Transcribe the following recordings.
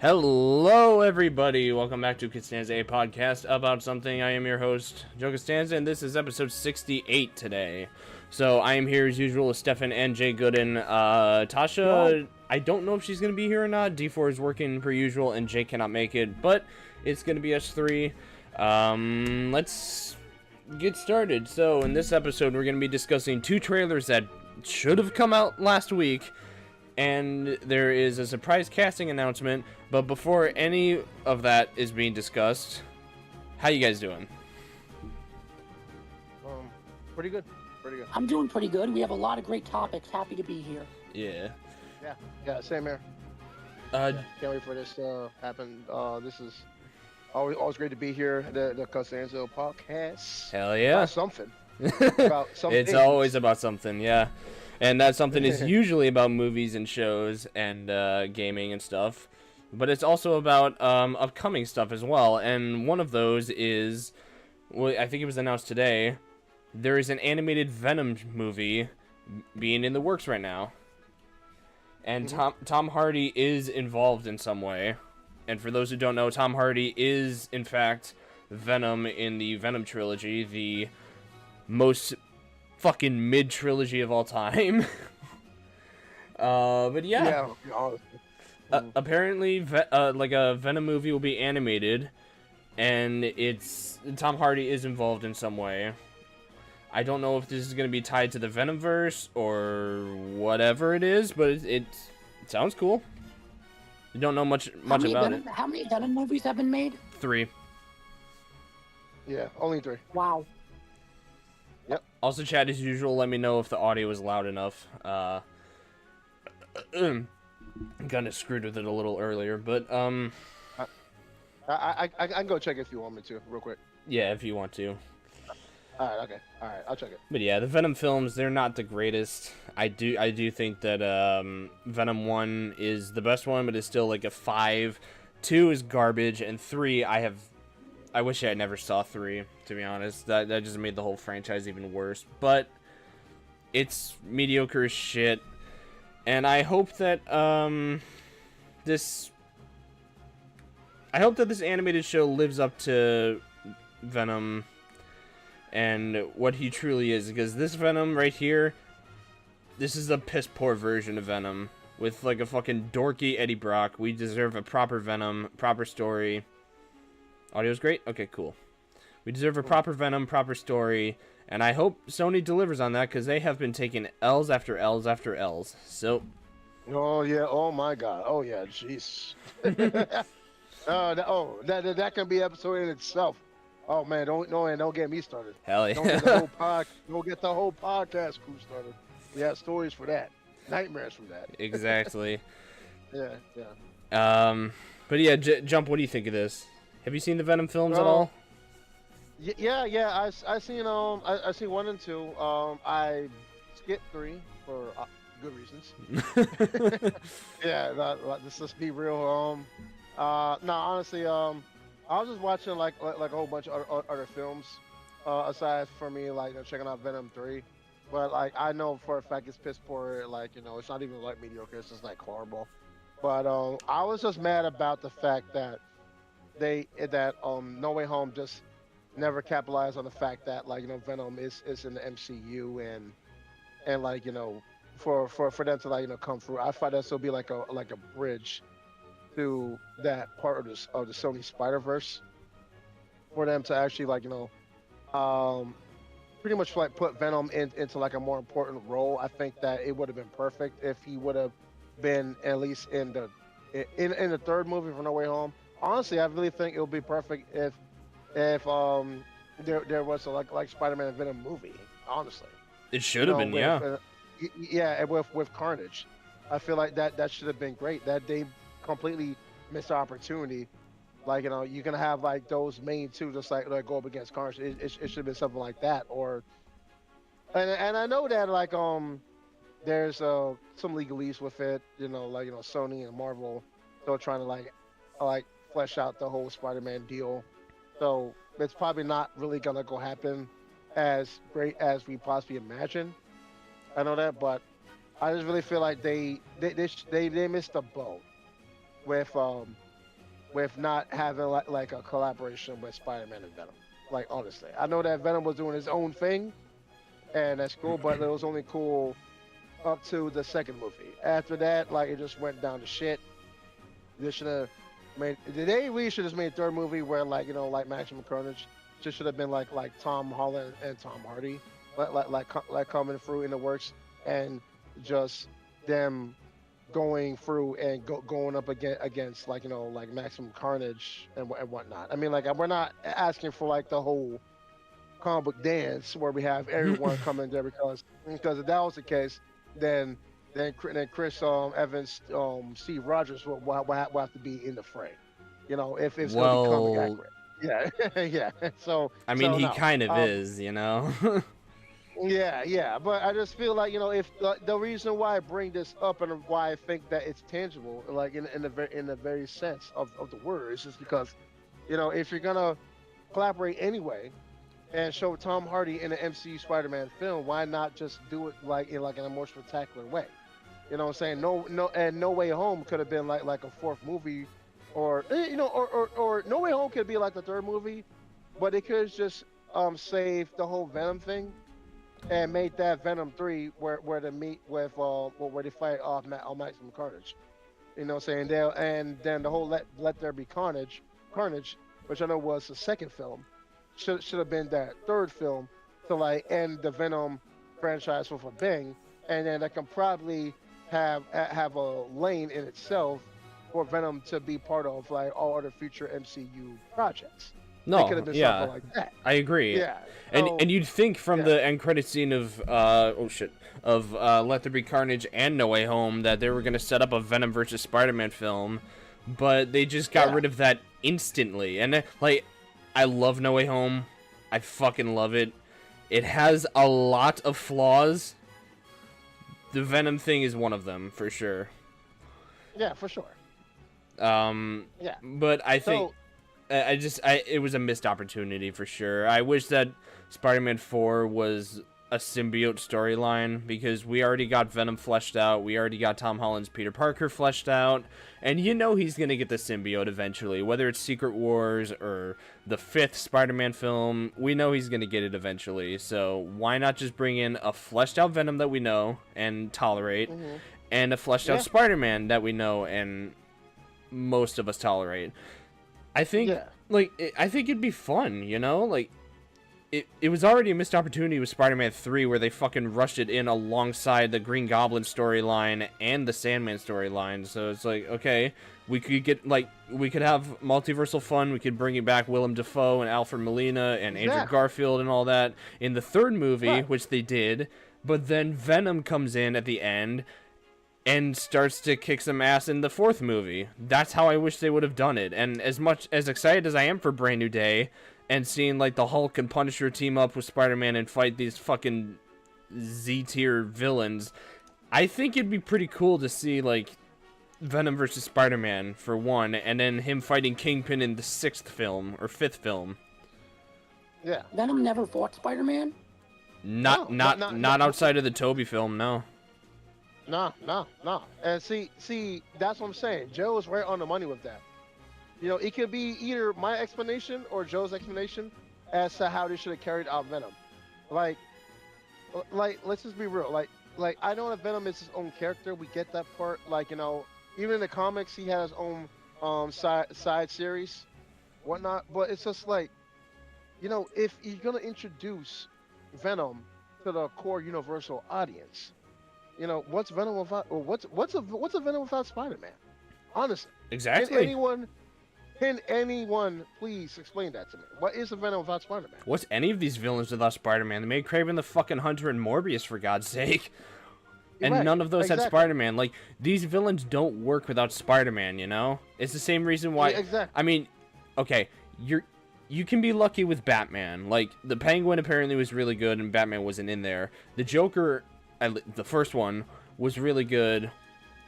Hello, everybody. Welcome back to Costanza, a podcast about something. I am your host, Joe Costanza, and this is episode 68 today. So I am here as usual with Stefan and Jay Gooden. Tasha, I don't know if she's going to be here or not. D4 is working per usual, and Jay cannot make it, but it's going to be us three. Let's get started. So in this episode, we're going to be discussing two trailers that should have come out last week. And there is a surprise casting announcement, but before any of that is being discussed, how you guys doing? Pretty good. I'm doing pretty good. We have a lot of great topics. Happy to be here. Yeah, same here. Can't wait for this to happen. This is always great to be here. The Costanza podcast. Hell yeah. About something. About something. It's always about something, yeah. And that something is usually about movies and shows and gaming and stuff. But it's also about upcoming stuff as well. And one of those is, well, I think it was announced today, there is an animated Venom movie being in the works right now. And Tom Hardy is involved in some way. And for those who don't know, Tom Hardy is, in fact, Venom in the Venom trilogy, the most fucking mid-trilogy of all time. But yeah. Apparently, like a Venom movie will be animated, and Tom Hardy is involved in some way. I don't know if this is going to be tied to the Venomverse or whatever it is, but it sounds cool. You don't know much about it. How many Venom movies have been made? 3. Yeah, only 3. Wow. Yep. Also, chat as usual. Let me know if the audio is loud enough. Kind of screwed with it a little earlier, but I can go check if you want me to, real quick. yeah, if you want to. All right, okay. All right, I'll check it. But yeah, the Venom films, they're not the greatest. I do think that Venom 1 is the best one, but it's still like a 5. 2 is garbage, and 3 I wish I never saw 3, to be honest. That just made the whole franchise even worse. But it's mediocre as shit. And I hope that this animated show lives up to Venom and what he truly is, because this Venom right here, this is a piss poor version of Venom with like a fucking dorky Eddie Brock. We deserve a proper Venom, proper story. Audio's great? Okay, cool. We deserve a proper Venom, proper story, and I hope Sony delivers on that, because they have been taking L's after L's after L's. So. Oh, yeah. Oh, my God. Oh, yeah. Jeez. That can be episode in itself. Oh, man. Don't get me started. Hell yeah. Don't get the whole podcast crew started. We have stories for that. Nightmares from that. Exactly. Yeah. But yeah, Jump, what do you think of this? Have you seen the Venom films at all? Yeah. I seen 1 and 2. I skipped 3 for good reasons. Yeah, let's just be real. No, honestly, I was just watching like a whole bunch of other films, aside from me checking out Venom 3. But like I know for a fact it's piss poor. Like it's not even like mediocre. It's just like horrible. But I was just mad about the fact that No Way Home just never capitalized on the fact that Venom is in the MCU and for them to come through. I thought this would be like a bridge to that part of the Sony Spider-Verse for them to actually pretty much put Venom into a more important role. I think that it would have been perfect if he would have been at least in the third movie for No Way Home. Honestly, I really think it would be perfect if there was a Spider-Man and Venom movie. Honestly, it should have been, yeah. Yeah, with Carnage, I feel like that should have been great. That they completely missed the opportunity. You can have those main two just go up against Carnage. It should have been something like that. And I know that there's some legalese with it. Sony and Marvel still trying to flesh out the whole Spider-Man deal. So it's probably not really gonna go happen as great as we possibly imagine. I know that, but I just really feel like they missed the boat with with not having like a collaboration with Spider-Man and Venom. Like honestly, I know that Venom was doing his own thing, and that's cool, but it was only cool up to the second movie. After that, like it just went down to shit. They should have made. They really should have made a third movie where like like Maximum Carnage just should have been like Tom Holland and Tom Hardy, like coming through in the works, and just them going through and going up against like like Maximum Carnage and whatnot. I mean like we're not asking for like the whole comic book dance where we have everyone coming there because if that was the case, then Chris Evans, Steve Rogers will have to be in the fray. If it's gonna be comic accurate. Yeah, yeah. So I mean, so he no. kind of is, Yeah, but I just feel like if the reason why I bring this up and why I think that it's tangible, like in the very sense of the word, is just because, if you're gonna collaborate anyway, and show Tom Hardy in an MCU Spider-Man film, why not just do it like in a more spectacular way? You know what I'm saying? No Way Home could have been like a fourth movie, or or No Way Home could be like the third movie, but it could just save the whole Venom thing and made that Venom 3 where they meet with where they fight off on Maximum Carnage. You know what I'm saying? And then the whole Let There Be Carnage, which I know was the second film, should have been that third film to like end the Venom franchise with a bang, and then that can probably have a lane in itself for Venom to be part of like all other future MCU projects. No, it could have been yeah, something like that. I agree. Yeah, and you'd think from the end credit scene of Let There Be Carnage and No Way Home that they were gonna set up a Venom versus Spider-Man film, but they just got rid of that instantly. And like, I love No Way Home, I fucking love it. It has a lot of flaws. The Venom thing is one of them for sure. Yeah, for sure. Yeah. But I think it was a missed opportunity for sure. I wish that Spider-Man 4 was a symbiote storyline, because we already got Venom fleshed out. We already got Tom Holland's Peter Parker fleshed out. And he's going to get the symbiote eventually. Whether it's Secret Wars or the 5th Spider-Man film, we know he's going to get it eventually. So why not just bring in a fleshed out Venom that we know and tolerate, and a fleshed out Spider-Man that we know and most of us tolerate? I think, I think it'd be fun, Like, it was already a missed opportunity with Spider-Man 3 where they fucking rushed it in alongside the Green Goblin storyline and the Sandman storyline. So it's like, okay, we could have multiversal fun. We could bring it back Willem Dafoe and Alfred Molina and Andrew Garfield and all that in the third movie, which they did. But then Venom comes in at the end and starts to kick some ass in the fourth movie. That's how I wish they would have done it. And as excited as I am for Brand New Day, and seeing like the Hulk and Punisher team up with Spider-Man and fight these fucking Z-tier villains, I think it'd be pretty cool to see like Venom versus Spider-Man for one, and then him fighting Kingpin in the 6th film or 5th film. Yeah. Venom never fought Spider-Man? Not outside of the Tobey film, no. No. And see, that's what I'm saying. Joe is right on the money with that. It could be either my explanation or Joe's explanation as to how they should have carried out Venom. Like, let's just be real. Like I know that Venom is his own character. We get that part. Like, even in the comics, he has his own side series, whatnot. But it's just like, if you're gonna introduce Venom to the core Universal audience, what's Venom without? Or what's a Venom without Spider-Man? Honestly, exactly. Can anyone please explain that to me? What is a Venom without Spider-Man? What's any of these villains without Spider-Man? They made Kraven the fucking Hunter and Morbius, for God's sake. And none of those had Spider-Man. Like, these villains don't work without Spider-Man, It's the same reason why... Yeah, exactly. I mean, okay, you can be lucky with Batman. Like, the Penguin apparently was really good and Batman wasn't in there. The Joker, the first one, was really good,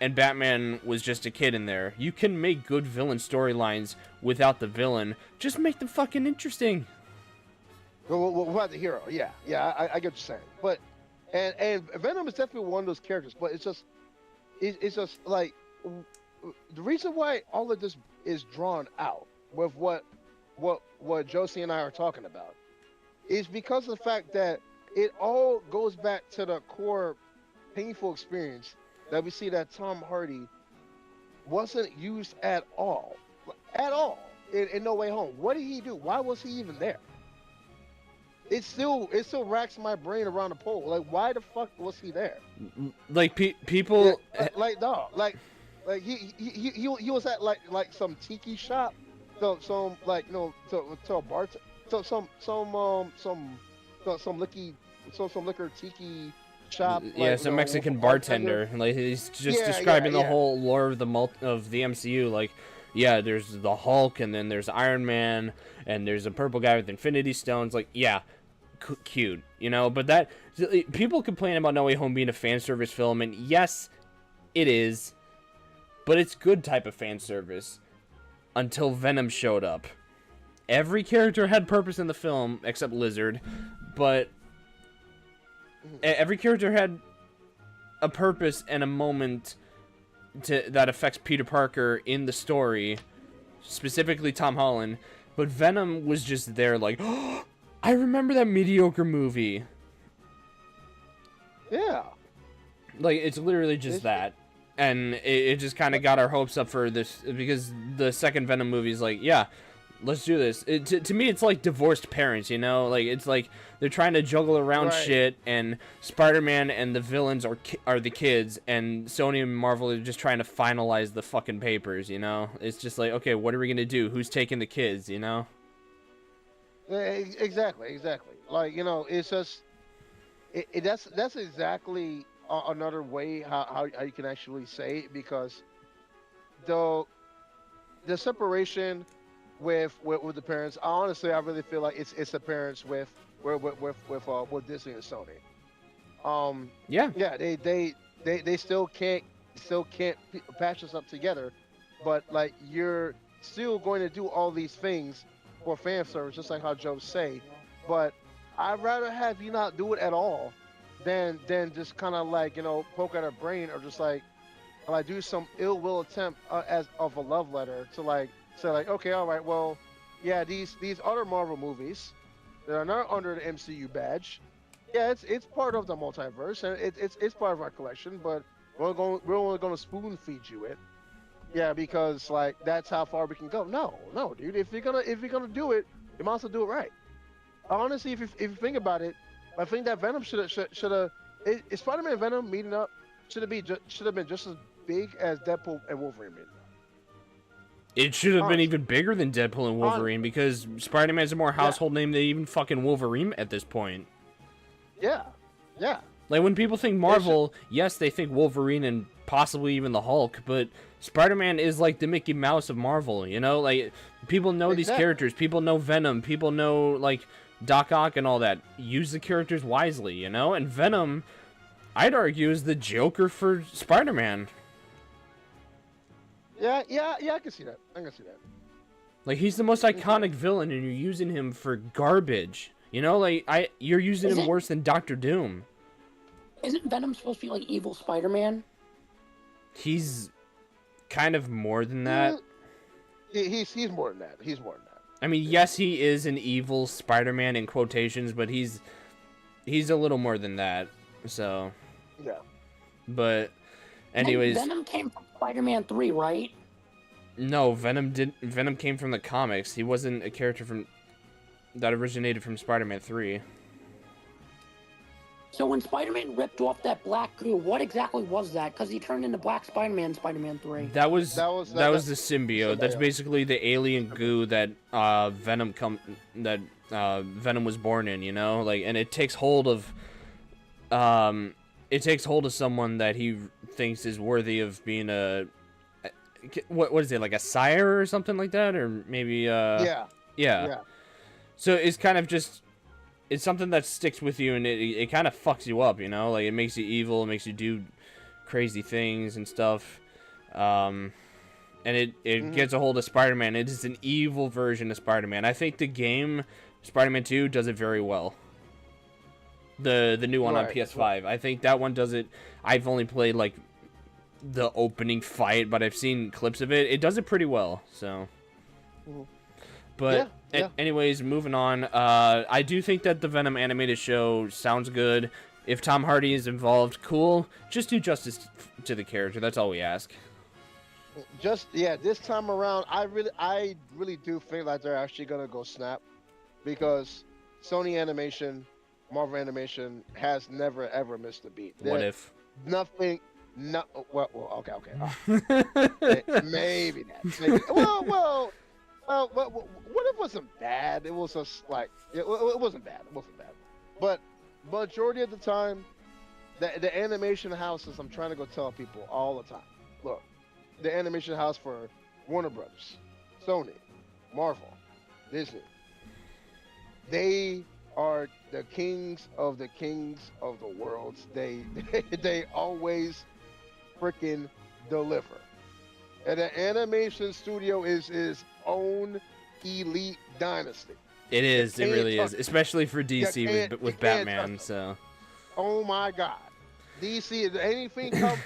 and Batman was just a kid in there. You can make good villain storylines without the villain. Just make them fucking interesting. Well, without the hero, yeah, I get what you're saying. But and Venom is definitely one of those characters. But it's just like the reason why all of this is drawn out with what Josie and I are talking about is because of the fact that it all goes back to the core painful experience that we see that Tom Hardy wasn't used at all, in No Way Home. What did he do? Why was he even there? It still racks my brain around the pole. Like, why the fuck was he there? Like people, no, he was at like some tiki shop, some like to a bar, some liquor tiki shop. Yeah, some Mexican bartender. Like, he's just describing the whole lore of the MCU. Like, yeah, there's the Hulk, and then there's Iron Man, and there's a purple guy with Infinity Stones. Like, yeah, cute, you know. But that people complain about No Way Home being a fan service film, and yes, it is, but it's good type of fan service until Venom showed up. Every character had purpose in the film except Lizard, but every character had a purpose and a moment that affects Peter Parker in the story, specifically Tom Holland. But Venom was just there like, oh, I remember that mediocre movie. Yeah. Like, it's literally just that. And it just kind of got our hopes up for this, because the second Venom movie is like, yeah, let's do this. To me, it's like divorced parents, you know? Like, it's like they're trying to juggle around shit, and Spider-Man and the villains are the kids, and Sony and Marvel are just trying to finalize the fucking papers, you know? It's just like, okay, what are we gonna do? Who's taking the kids, you know? Exactly. Like, you know, it's just... that's exactly another way how you can actually say it, because the separation with the parents, honestly, I really feel like it's the parents with Disney and Sony. Yeah, they still can't patch this up together, but like, you're still going to do all these things for fan service, just like how Joe say. But I'd rather have you not do it at all than just kind of like, you know, poke at her brain, or just like do some ill will attempt as of a love letter to like say like, okay, all right, well, yeah, these other Marvel movies that are not under the MCU badge, yeah, it's part of the multiverse, and it's part of our collection, but we're only going to spoon feed you it. Yeah, because like, that's how far we can go. No, dude, if you're gonna do it, you might as well do it right. Honestly, if you think about it, I think that Venom should have Spider-Man and Venom meeting up should have been just as big as Deadpool and Wolverine meeting up. It should have been even bigger than Deadpool and Wolverine, because Spider-Man's a more household name than even fucking Wolverine at this point. Yeah. Like, when people think Marvel, yes, they think Wolverine and possibly even the Hulk, but Spider-Man is like the Mickey Mouse of Marvel, you know? Like, people know these characters, people know Venom, people know, like, Doc Ock and all that. Use the characters wisely, you know? And Venom, I'd argue, is the Joker for Spider-Man. Yeah, I can see that. Like, he's the most iconic villain, and you're using him for garbage. You know, like, you're using him worse than Doctor Doom. Isn't Venom supposed to be like evil Spider-Man? He's kind of more than that. He's more than that. I mean, yes, he is an evil Spider-Man in quotations, but he's a little more than that. So, yeah. But anyways, and Venom came from Spider-Man 3, right? No, Venom came from the comics. He wasn't a character that originated from Spider-Man 3. So when Spider-Man ripped off that black goo, what exactly was that? Because he turned into Black Spider-Man in Spider-Man 3. That was the symbiote. That's basically the alien goo that Venom was born in, you know? Like, and it takes hold of someone that he thinks is worthy of being a what is it, like a sire or something like that, or maybe yeah. So it's kind of just, it's something that sticks with you, and it kind of fucks you up, you know? Like, it makes you evil, it makes you do crazy things and stuff. And it gets a hold of Spider-Man. It is an evil version of Spider-Man. I think the game Spider-Man 2 does it very well. The new one on PS5. I think that one does it. I've only played like the opening fight, but I've seen clips of it. It does it pretty well. So, but anyways, moving on. I do think that the Venom animated show sounds good. If Tom Hardy is involved, cool. Just do justice to the character. That's all we ask. This time around, I really do think like they're actually gonna go snap, because Sony Animation, Marvel Animation has never ever missed a beat. What if? Nothing. No. Well, okay. Maybe that. Maybe. Well. What if it wasn't bad? It was just like it wasn't bad. It wasn't bad. But majority of the time, the animation houses, I'm trying to go tell people all the time. Look, the animation house for Warner Brothers, Sony, Marvel, Disney. They are the kings of the worlds. They always freaking deliver. And the animation studio is his own elite dynasty. It is. It really is, especially for DC with Batman. So. Oh my God, DC.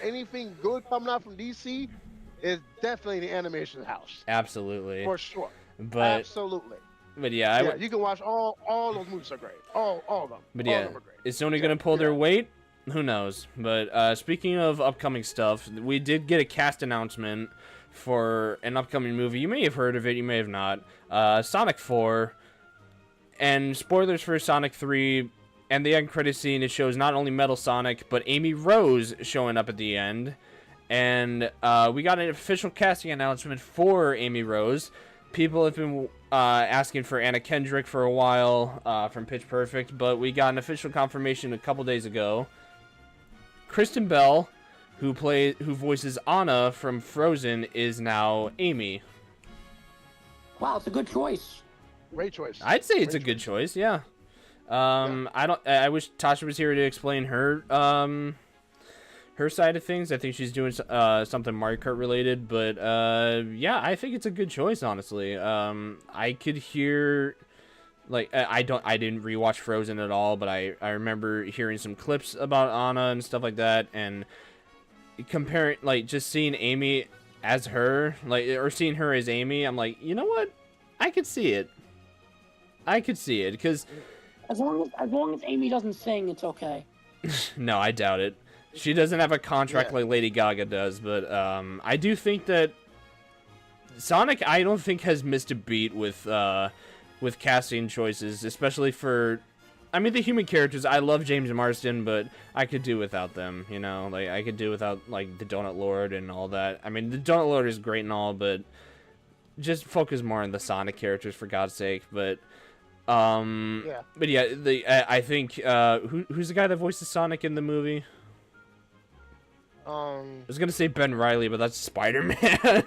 Anything good coming out from DC is definitely the animation house. Absolutely. For sure. But absolutely. But yeah, you can watch all those movies are great. All of them. But all yeah, of them are great. is Sony gonna pull their weight? Who knows? But speaking of upcoming stuff, we did get a cast announcement for an upcoming movie. You may have heard of it, you may have not. Sonic 4. And spoilers for Sonic 3. And the end credit scene, it shows not only Metal Sonic, but Amy Rose showing up at the end. And we got an official casting announcement for Amy Rose. People have been asking for Anna Kendrick for a while from Pitch Perfect, but we got an official confirmation a couple days ago. Kristen Bell, who voices Anna from Frozen, is now Amy. Wow, it's a good choice. Great choice. I'd say it's a good choice. Yeah. I wish Tasha was here to explain her side of things. I think she's doing something Mario Kart related, but yeah, I think it's a good choice, honestly. I could hear, like, I didn't rewatch Frozen at all, but I remember hearing some clips about Anna and stuff like that, and comparing, like, just seeing Amy as her, like, or seeing her as Amy, I'm like, you know what? I could see it. Because as long as Amy doesn't sing, it's okay. No, I doubt it. She doesn't have a contract like Lady Gaga does, but I do think that Sonic, I don't think, has missed a beat with casting choices, especially for, I mean, the human characters. I love James Marsden, but I could do without them, you know? Like, I could do without, like, the Donut Lord and all that. I mean, the Donut Lord is great and all, but just focus more on the Sonic characters, for God's sake. But but yeah, I think who's the guy that voices Sonic in the movie? I was gonna say Ben Reilly, but that's Spider-Man.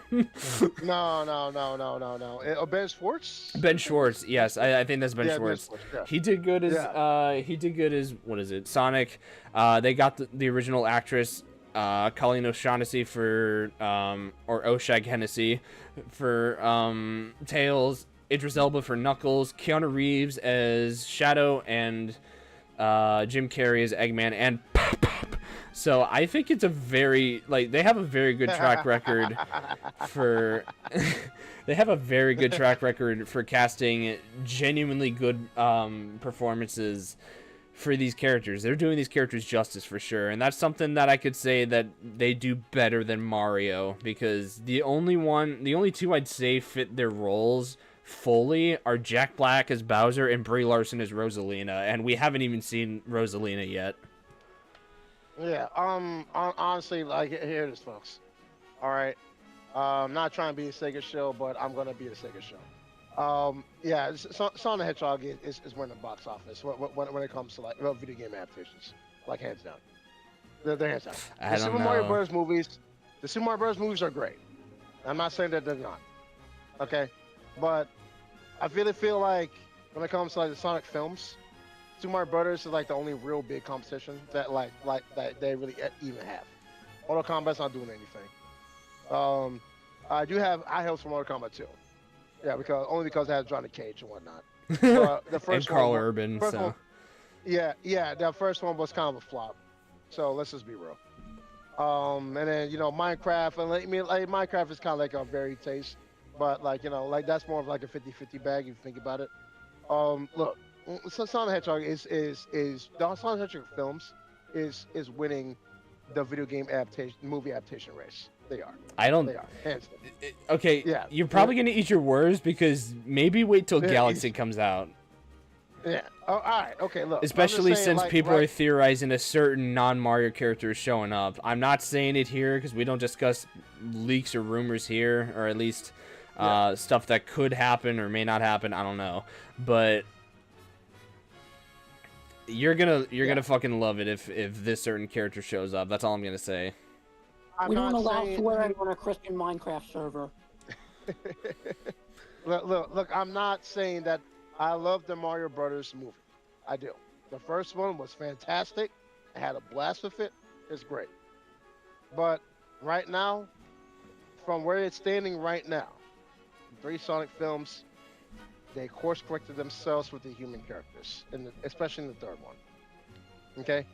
No. Ben Schwartz. Ben Schwartz, yes, I think that's Ben Schwartz. Ben Schwartz, yeah. He did good as what is it? Sonic. They got the original actress, Colleen O'Shaughnessy for or Oshag Hennessy for Tails. Idris Elba for Knuckles, Keanu Reeves as Shadow, and Jim Carrey as Eggman, and Pop. So I think it's a very, like, they have a very good track record for they have a very good track record for casting genuinely good performances for these characters. They're doing these characters justice for sure, and that's something that I could say that they do better than Mario, because the only two I'd say fit their roles fully are Jack Black as Bowser and Brie Larson as Rosalina, and we haven't even seen Rosalina yet. Yeah, honestly, like, here it is, folks. All right, I'm not trying to be a Sega show, but I'm gonna be a Sega show. Yeah, Sonic the Hedgehog is winning the box office when it comes to, like, video game adaptations, like, hands down. They're hands down. The Super Mario Bros. movies are great. I'm not saying that they're not. Okay, but I really feel like when it comes to, like, the Sonic films, Super Mario Brothers is, like, the only real big competition that that they really even have. Mortal Kombat's not doing anything. I do have high hopes for Mortal Kombat 2. Yeah, because it has Johnny Cage and whatnot. The first and Carl one, Urban. So. Yeah, that first one was kind of a flop. So let's just be real. And then Minecraft, and like Minecraft is kind of like a varied taste, but like like that's more of like a 50-50 bag if you think about it. Look, so Sonic the Hedgehog is the Sonic the Hedgehog films is winning the video game adaptation movie adaptation race. They are. I don't. They are. Hands down. Okay, Yeah. you're probably gonna eat your words because maybe wait till Yeah, Galaxy comes out. Yeah. Oh, all right. Okay. Look. I'm just Especially saying, since like, people right, are theorizing a certain non-Mario character is showing up. I'm not saying it here because we don't discuss leaks or rumors here, or at least stuff that could happen or may not happen. I don't know, but you're gonna fucking love it if this certain character shows up. That's all I'm gonna say. We don't not allow saying. swearing on a Christian Minecraft server. Look. I'm not saying that I love the Mario Brothers movie. I do. The first one was fantastic. I had a blast with it. It's great. But right now, from where it's standing right now, three Sonic films, they course corrected themselves with the human characters, especially in the third one. Okay.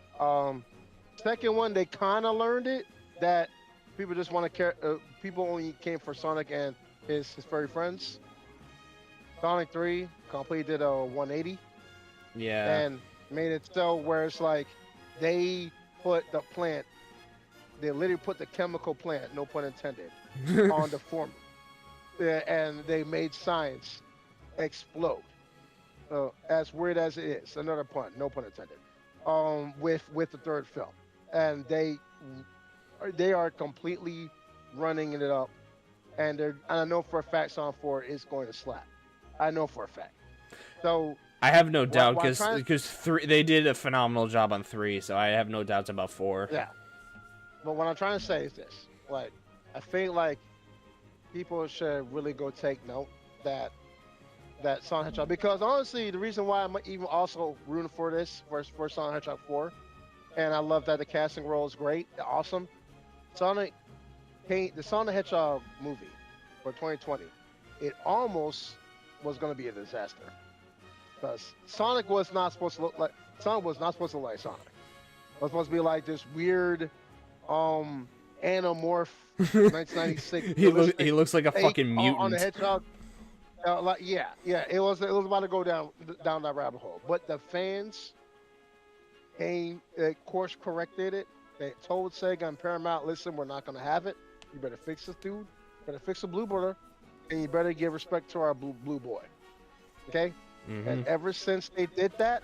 Second one, they kind of learned it that people just want to care. People only came for Sonic and his furry friends. Sonic 3 completely did a 180 Yeah. and made it so where it's like they put the plant, they literally put the chemical plant, no pun intended, on the formula. Yeah, and they made science explode. As weird as it is, another pun, no pun intended. With the third film, and they are completely running it up, and I know for a fact Sonic 4 is going to slap. I know for a fact. So I have no doubt while because they did a phenomenal job on 3, so I have no doubts about 4. yeah. But what I'm trying to say is this: like, I think like people should really go take note that Sonic Hedgehog, because honestly, the reason why I'm even also rooting for this for Sonic Hedgehog 4, and I love that the casting role is great, awesome. The Sonic Hedgehog movie for 2020, it almost was going to be a disaster because Sonic was not supposed to look like Sonic. It was supposed to be like this weird, anamorph 1996. he looks like a fucking mutant. On the Hedgehog. It was about to go down that rabbit hole, but the fans course corrected it. They told Sega and Paramount, listen, we're not gonna have it. You better fix this dude. Better fix the blue brother, and you better give respect to our blue boy. Okay. Mm-hmm. And ever since they did that,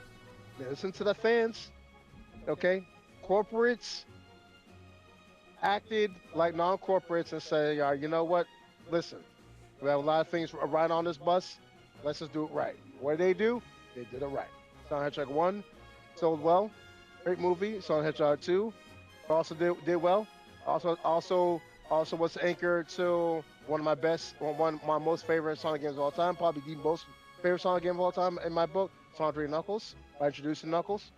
they listened to the fans. Okay. Corporates acted like non-corporates and said, "Yeah, you know what? Listen, we have a lot of things right on this bus. Let's just do it right." What did they do? They did it right. Sonic Hedgehog 1 sold well. Great movie. Sonic Hedgehog 2 also did well. Also was anchored to one of my most favorite Sonic games of all time. Probably the most favorite Sonic game of all time in my book. Sonic 3 Knuckles. By introducing Knuckles.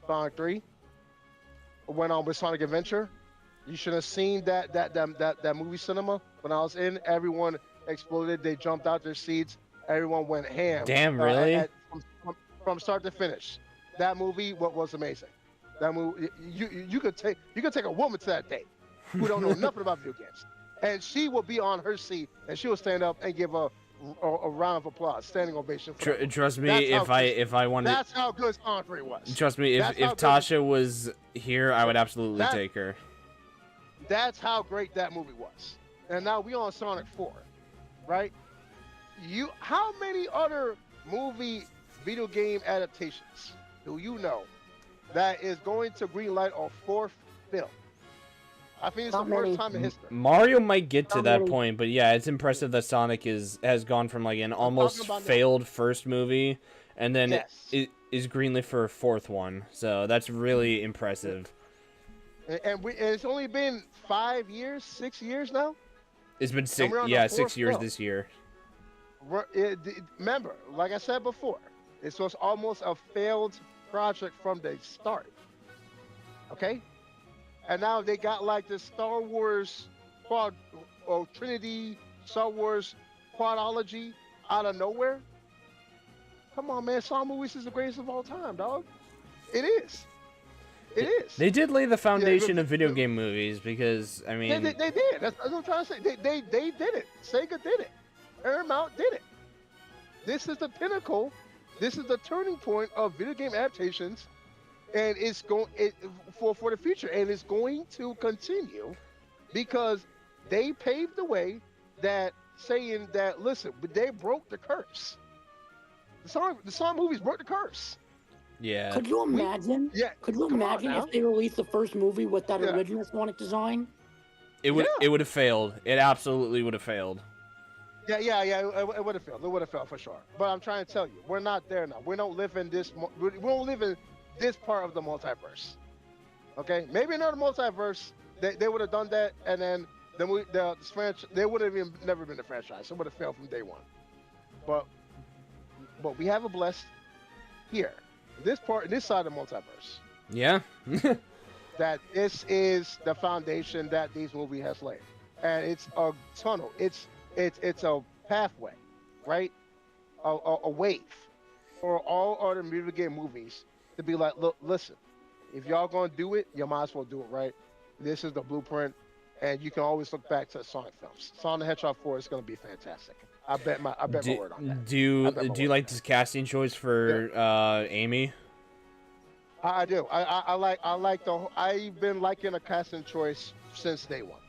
Sonic 3 went on with Sonic Adventure. You should have seen that movie cinema when I was in. Everyone exploded. They jumped out their seats. Everyone went ham. Damn, really? From start to finish. That movie was amazing. That movie, you could take a woman to that date who don't know nothing about video games, and she will be on her seat and she will stand up and give a round of applause, standing ovation. Trust me, if I wanted. That's how good Sonic 3 was. Trust me, if Tasha was here, I would absolutely take her. That's how great that movie was. And now we on Sonic 4, right? How many other video game adaptations do you know that is going to greenlight a fourth film? I think it's the first time in history. Mario might get to that point, but yeah, it's impressive that Sonic has gone from like an almost failed first movie, and then it is greenlit for a fourth one. So that's really impressive. And it's only been 5 years, 6 years now. It's been 6 years film. This year. Remember, like I said before, this was almost a failed project from the start. Okay? And now they got like the Star Wars Trinity, Star Wars quadology out of nowhere. Come on, man. Star movies is the greatest of all time, dog. It is. It is. They did lay the foundation of video game movies because, I mean... They did. That's what I'm trying to say. They did it. Sega did it. Paramount did it. This is the pinnacle. This is the turning point of video game adaptations, and it's going for the future, and it's going to continue because they paved the way that saying that, listen, but they broke the curse. The Sonic movies broke the curse. Yeah. Could you imagine? Could you imagine if they released the first movie with that original Sonic design? It would have failed. It absolutely would have failed. Yeah. It would have failed. It would have failed for sure. But I'm trying to tell you, we're not there now. We don't live in this. We don't live in this part of the multiverse. Okay, maybe another multiverse. They would have done that, and then the franchise. They would have even never been a franchise. It would have failed from day one. But we have a blessed here. This side of the multiverse. Yeah. That this is the foundation that these movies has laid, and it's a tunnel. It's a pathway, right? A wave for all other video game movies to be like, look, listen, if y'all gonna do it, you might as well do it right. This is the blueprint, and you can always look back to Sonic films. Sonic the Hedgehog 4 is gonna be fantastic. I bet my word on that. Do you like this casting choice for Amy? I do. I've been liking a casting choice since day one,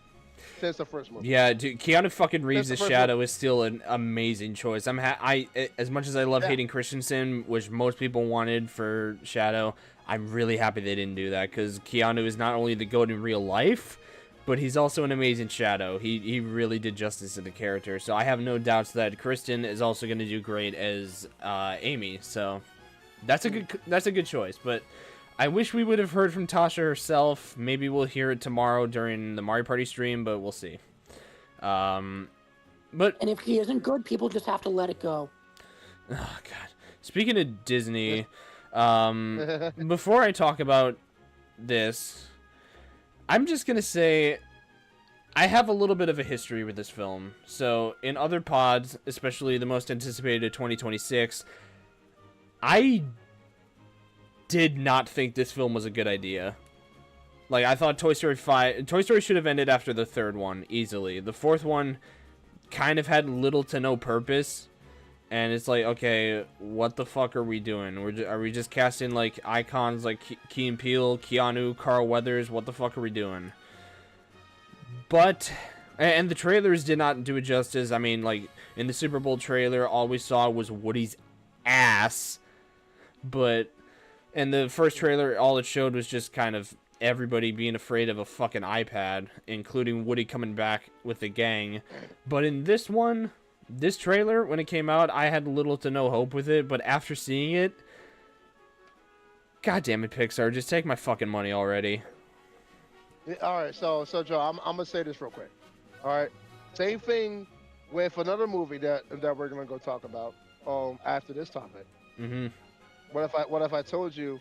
since the first movie. Yeah, dude, Keanu fucking Reeves' Shadow is still an amazing choice. As much as I love Hayden Christensen, which most people wanted for Shadow, I'm really happy they didn't do that because Keanu is not only the GOAT in real life, but he's also an amazing Shadow. He really did justice to the character. So I have no doubts that Kristen is also going to do great as Amy. So that's a good choice. But I wish we would have heard from Tasha herself. Maybe we'll hear it tomorrow during the Mario Party stream, but we'll see. And if he isn't good, people just have to let it go. Oh God. Speaking of Disney, before I talk about this, I'm just going to say I have a little bit of a history with this film. So in other pods, especially the most anticipated of 2026, I did not think this film was a good idea. Like, I thought Toy Story should have ended after the third one, easily. The fourth one kind of had little to no purpose. And it's like, okay, what the fuck are we doing? Are we just casting, like, icons like Key and Peele, Keanu, Carl Weathers? What the fuck are we doing? But, and the trailers did not do it justice. I mean, like, in the Super Bowl trailer, all we saw was Woody's ass. But in the first trailer, all it showed was just kind of everybody being afraid of a fucking iPad, including Woody coming back with the gang. But in this one... This trailer, when it came out, I had little to no hope with it, but after seeing it, God damn it, Pixar, just take my fucking money already. All right, so Joe, I'm gonna say this real quick. All right, same thing with another movie that we're gonna go talk about after this topic. Mm-hmm. What if I told you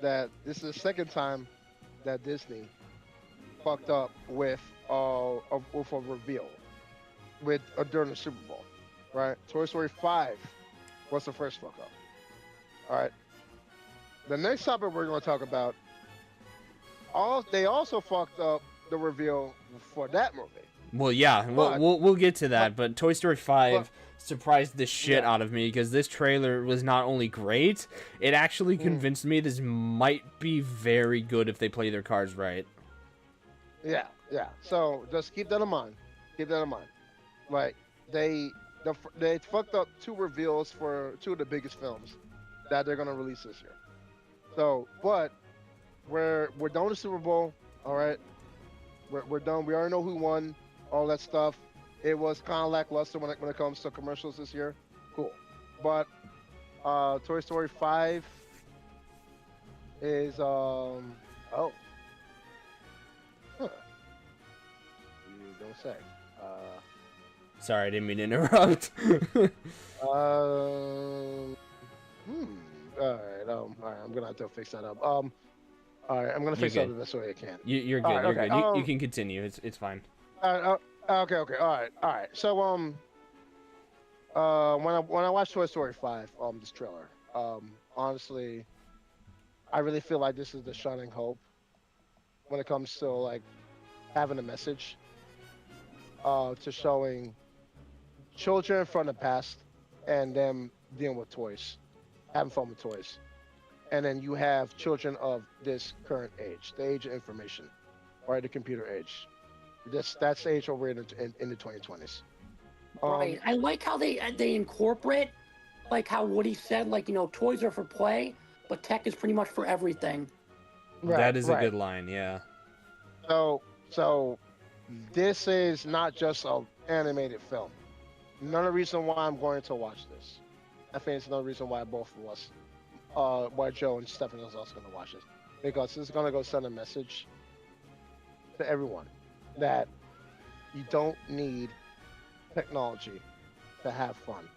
that this is the second time that Disney fucked up with a reveal? During the Super Bowl, right? Toy Story 5 was the first fuck up. All right. The next topic we're going to talk about, they also fucked up the reveal for that movie. Well, yeah, we'll get to that, but Toy Story 5 surprised the shit out of me because this trailer was not only great, it actually convinced me this might be very good if they play their cards right. Yeah. So just keep that in mind. Like, they fucked up two reveals for two of the biggest films that they're gonna release this year. So, but we're done with the Super Bowl. All right, we're done. We already know who won, all that stuff. It was kind of lackluster when it comes to commercials this year. Cool, but Toy Story 5 is You don't say. Sorry, I didn't mean to interrupt. All right. I'm gonna have to fix that up. All right, I'm gonna fix that up the best way I can. You're good. You're good. You can continue. It's fine. Okay. All right. So when I watched Toy Story 5, this trailer, honestly, I really feel like this is the shining hope when it comes to like having a message, to showing children from the past and them dealing with toys, having fun with toys. And then you have children of this current age, the age of information, right? The computer age. That's the age where we're in the 2020s. Right. I like how they incorporate, like how Woody said, like, toys are for play, but tech is pretty much for everything. Right, That is a right. good line, yeah. So this is not just an animated film. Another reason why I'm going to watch this. I think it's another reason why both of us, why Joe and Stefan is also going to watch this, because this is going to go send a message to everyone that you don't need technology to have fun,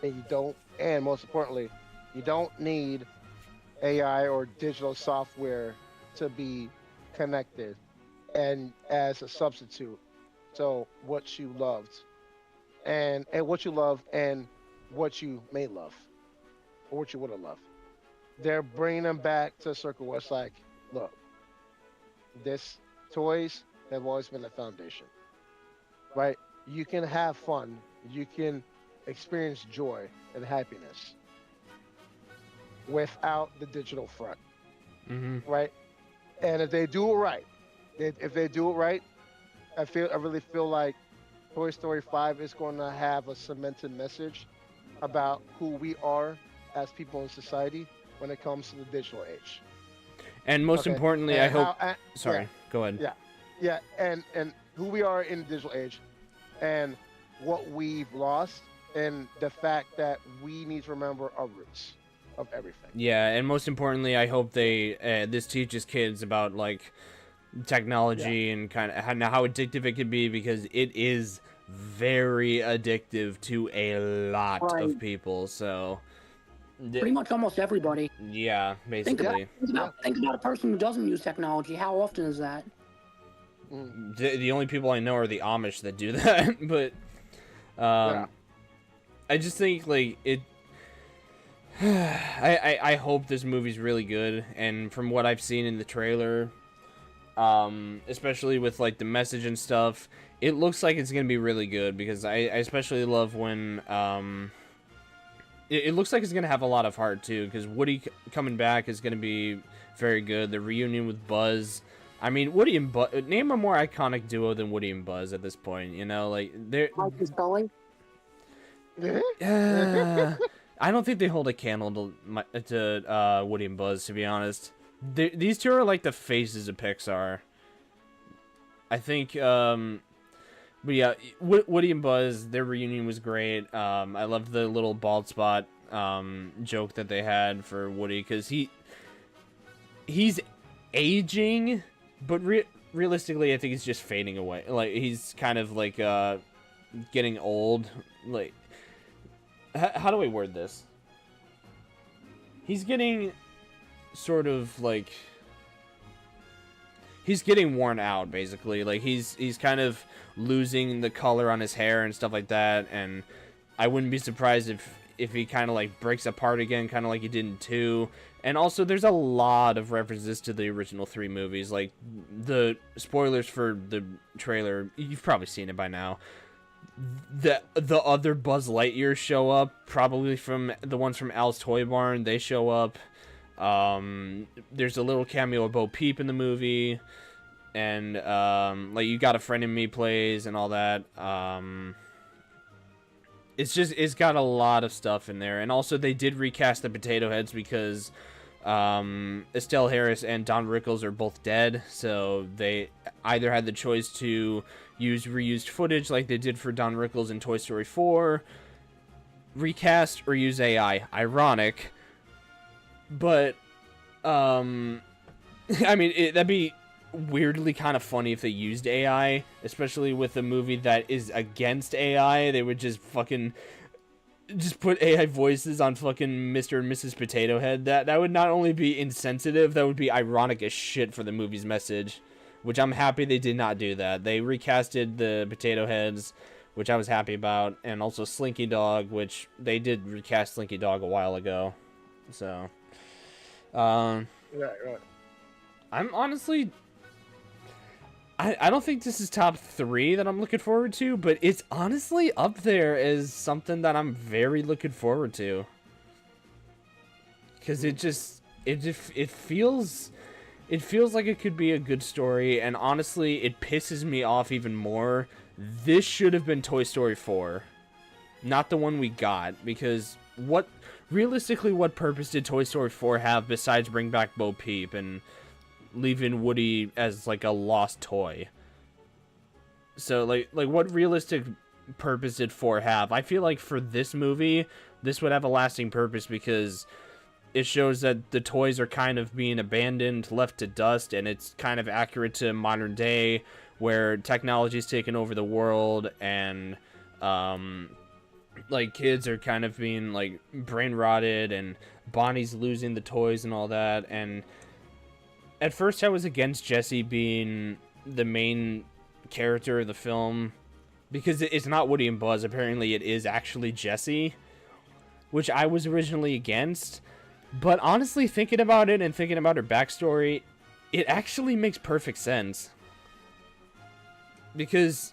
and you don't, and most importantly, you don't need AI or digital software to be connected and as a substitute. So what you loved and what you love and what you may love or what you would have loved. They're bringing them back to a circle where it's like, look, this toys have always been the foundation, right? You can have fun, you can experience joy and happiness without the digital front, Hmm. right? And if they do it right, if they do it right, I really feel like Toy Story 5 is going to have a cemented message about who we are as people in society when it comes to the digital age. And most Okay, importantly, I and hope. how? Yeah, Sorry, go ahead. yeah, yeah, and who we are in the digital age, and what we've lost, and the fact that we need to remember our roots of everything. Yeah, and most importantly, I hope they this teaches kids about like Yeah, technology and kind of how addictive it can be, because it is very addictive to a lot Right. of people. So, Pretty much almost everybody. yeah, Think yeah, about basically, think yeah. about think about a person who doesn't use technology. How often is that? Mm, the only people I know are the Amish that do that. But yeah. um, I just think like it. I hope this movie's really good, and from what I've seen in the trailer, especially with like the message and stuff, it looks like it's gonna be really good, because I especially love when it looks like it's gonna have a lot of heart too, because Woody coming back is gonna be very good. The reunion with Buzz. I mean, Woody and Buzz. Name a more iconic duo than Woody and Buzz at this point. You know, like they're. Mike is Scully. I don't think they hold a candle to Woody and Buzz, to be honest. These two are like the faces of Pixar. I think, but yeah, Woody and Buzz, their reunion was great. I loved the little bald spot joke that they had for Woody, because he's aging, but realistically, I think he's just fading away. Like he's kind of like getting old. Like, how do I word this? He's getting sort of like he's getting worn out, basically. Like he's kind of losing the color on his hair and stuff like that, and I wouldn't be surprised if he kind of like breaks apart again, kind of like he did in 2. And also, there's a lot of references to the original 3 movies. Like, the spoilers for the trailer, you've probably seen it by now. The other Buzz Lightyears show up, probably from the ones from Al's Toy Barn. They show up. There's a little cameo of Bo Peep in the movie, and like You Got a Friend in Me plays and all that. It's got a lot of stuff in there, and also they did recast the Potato Heads because Estelle Harris and Don Rickles are both dead, so they either had the choice to use reused footage like they did for Don Rickles in Toy Story 4, recast, or use AI. Ironic, but I mean, that'd be weirdly kind of funny if they used AI, especially with a movie that is against AI. They would just put AI voices on fucking Mr. and Mrs. Potato Head. That would not only be insensitive, that would be ironic as shit for the movie's message, which I'm happy they did not do that. They recasted the Potato Heads, which I was happy about, and also Slinky Dog, which they did recast Slinky Dog a while ago. So Right. I'm honestly, I don't think this is top 3 that I'm looking forward to, but it's honestly up there as something that I'm very looking forward to. Because it feels like it could be a good story, and honestly, it pisses me off even more. This should have been Toy Story 4, not the one we got, because realistically, what purpose did Toy Story 4 have besides bring back Bo Peep and leaving Woody as like a lost toy? So like what realistic purpose did 4 have? I feel like for this movie, this would have a lasting purpose because it shows that the toys are kind of being abandoned, left to dust, and it's kind of accurate to modern day where technology's taken over the world, and like kids are kind of being like brain rotted, and Bonnie's losing the toys and all that. And at first I was against Jessie being the main character of the film because it's not Woody and Buzz. Apparently it is actually Jessie, which I was originally against. But honestly, thinking about it and thinking about her backstory, it actually makes perfect sense. Because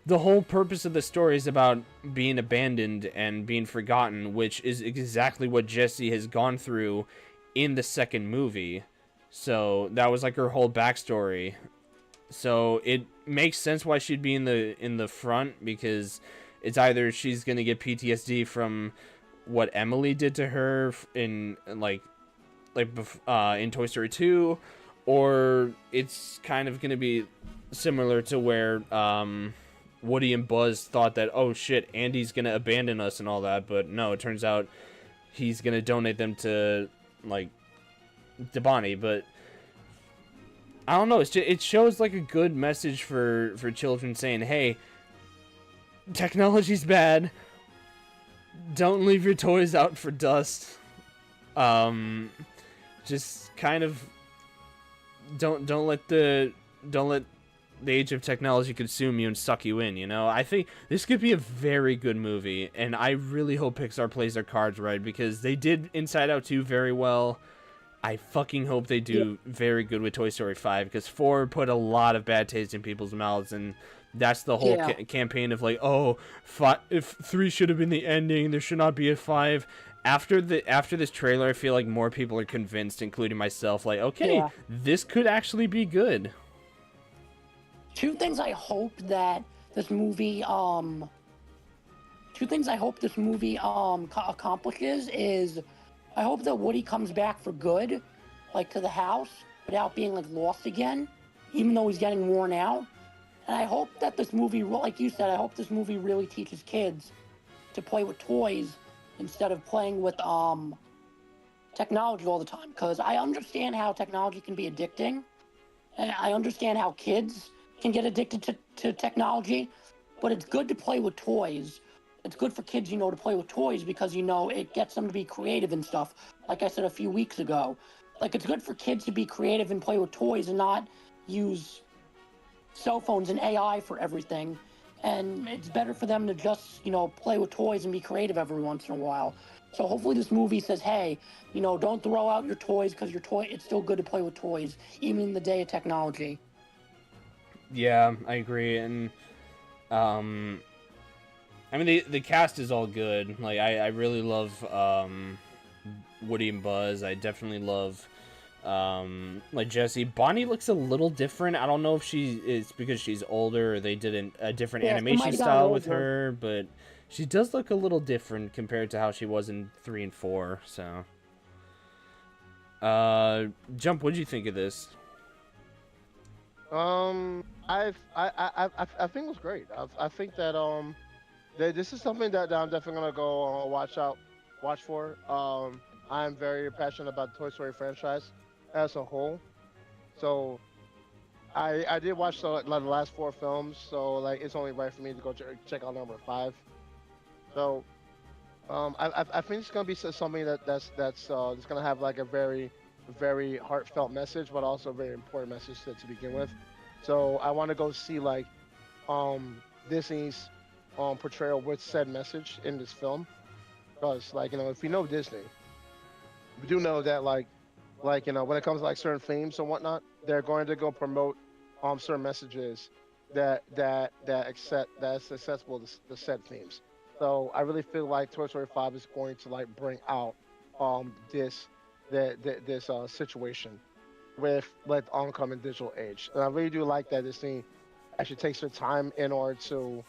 the whole purpose of the story is about being abandoned and being forgotten, which is exactly what Jessie has gone through in the second movie. So that was like her whole backstory. So it makes sense why she'd be in the front, because it's either she's gonna get PTSD from what Emily did to her in in Toy Story 2, or it's kind of gonna be similar to where Woody and Buzz thought that, oh shit, Andy's gonna abandon us and all that, but no, it turns out he's gonna donate them to Bonnie. But I don't know, it shows like a good message for children, saying, hey, technology's bad, don't leave your toys out for dust. Just kind of don't let the age of technology consume you and suck you in, you know? I think this could be a very good movie, and I really hope Pixar plays their cards right, because they did Inside Out 2 very well. I fucking hope they do very good with Toy Story 5, because 4 put a lot of bad taste in people's mouths, and that's the whole campaign of like, oh, if 3 should have been the ending, there should not be a 5. After this trailer, I feel like more people are convinced, including myself, like, okay, this could actually be good. Two things I hope this movie accomplishes is, I hope that Woody comes back for good, like to the house, without being like lost again, even though he's getting worn out. And I hope that this movie, like you said, I hope this movie really teaches kids to play with toys instead of playing with technology all the time. Because I understand how technology can be addicting, and I understand how kids can get addicted to technology, but it's good to play with toys. It's good for kids, to play with toys, because, it gets them to be creative and stuff. Like I said a few weeks ago, like, it's good for kids to be creative and play with toys and not use cell phones and AI for everything. And it's better for them to just, play with toys and be creative every once in a while. So hopefully this movie says, hey, don't throw out your toys, because it's still good to play with toys, even in the day of technology. Yeah, I agree. And I mean, the cast is all good. Like, I really love Woody and Buzz. I definitely love like Jessie. Bonnie looks a little different. I don't know if it's because she's older, or they did a different animation style with her, but she does look a little different compared to how she was in 3 and 4. So, Jump, what'd you think of this? I think it was great. I think that this is something that I'm definitely gonna go watch for. I'm very passionate about the Toy Story franchise as a whole, so I did watch the last 4 films, so like it's only right for me to go check out number 5. So I think it's gonna be something that's gonna have like a very, very heartfelt message, but also a very important message to begin with. So I want to go see like Disney's portrayal with said message in this film, because like if you know Disney, we do know that like like when it comes to like certain themes and whatnot, they're going to go promote certain messages that's accessible to the said themes. So I really feel like Toy Story 5 is going to like bring out this this situation with like the oncoming digital age. And I really do like that this thing actually takes their time in order to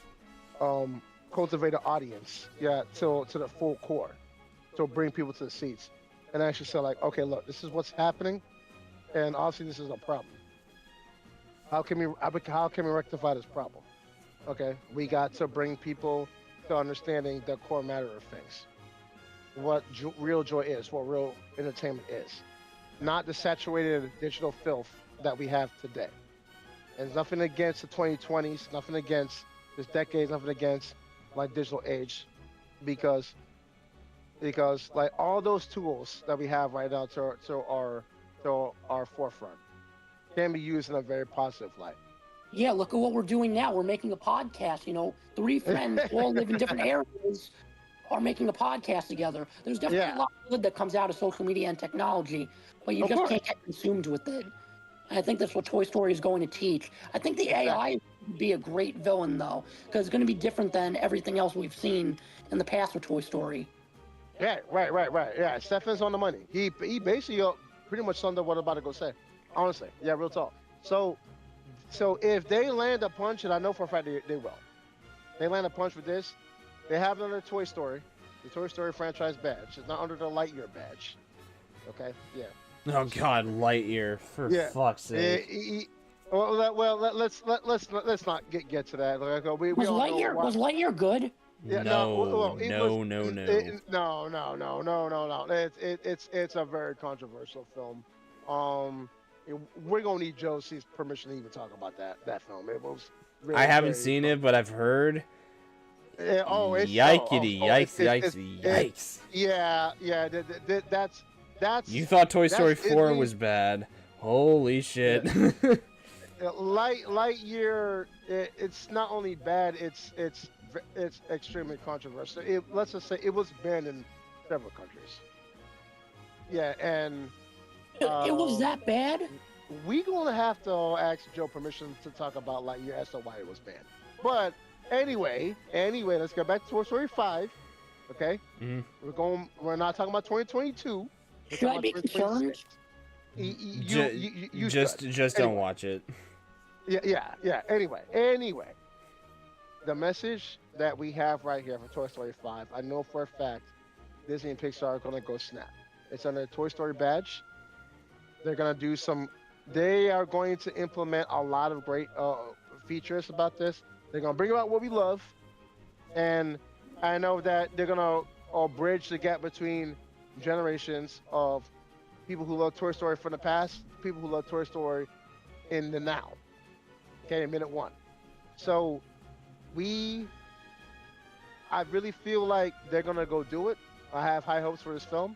um cultivate an audience, yeah, to the full core, to bring people to the seats and actually say like, okay, look, this is what's happening, and obviously this is a problem. How can we rectify this problem? Okay, we got to bring people to understanding the core matter of things, what real joy is, what real entertainment is, not the saturated digital filth that we have today. And nothing against the 2020s, nothing against this decade, nothing against like digital age, because like all those tools that we have right now to our forefront can be used in a very positive light. Yeah, look at what we're doing now. We're making a podcast. Three friends all live in different areas are making a podcast together. There's definitely Yeah, a lot of good that comes out of social media and technology, but you of just course, can't get consumed with it. And I think that's what Toy Story is going to teach. I think the exactly. AI would be a great villain, though, because it's going to be different than everything else we've seen in the past with Toy Story. Yeah, right. Yeah, Stefan's on the money. He basically pretty much summed up what I'm about to go say. Honestly, yeah, real talk. So if they land a punch, and I know for a fact they will, they land a punch with this, they have another Toy Story, the Toy Story franchise badge. It's not under the Lightyear badge. Okay, yeah, Oh God, Lightyear, for yeah. fuck's sake. Let's not get to that. Like, we Was all know Lightyear why. was Lightyear good? Yeah, no, No, well, it was. no, no, no. No. It's a very controversial film. Um, we're gonna need Josie's permission to even talk about that film. It was I very, haven't very. seen it, but I've heard. Yeah, Yikety, yikes, it's yikes, it, yikes. yeah. You thought Toy Story That's 4 Disney. was bad. Holy Yeah, shit. Lightyear. It's not only bad. It's extremely controversial. Let's just say it was banned in several countries. Yeah, and It was uh, that bad? we gonna have to ask Joe permission to talk about Lightyear as to why it was banned. But anyway, let's get back to Toy Story 5. Okay, Mhm. We're not talking about 2022. We're Should talking I about be concerned? 2026. You Just, should. just don't Anyway, watch it. yeah. Anyway, the message that we have right here for Toy Story 5, I know for a fact Disney and Pixar are gonna go snap. It's under the Toy Story badge. They're gonna do some. They are going to implement a lot of great features about this. They're gonna bring about what we love, and I know that they're gonna bridge the gap between generations of people who love Toy Story from the past, people who love Toy Story in the now. Okay, in minute one. So we, I really feel like they're gonna go do it. I have high hopes for this film,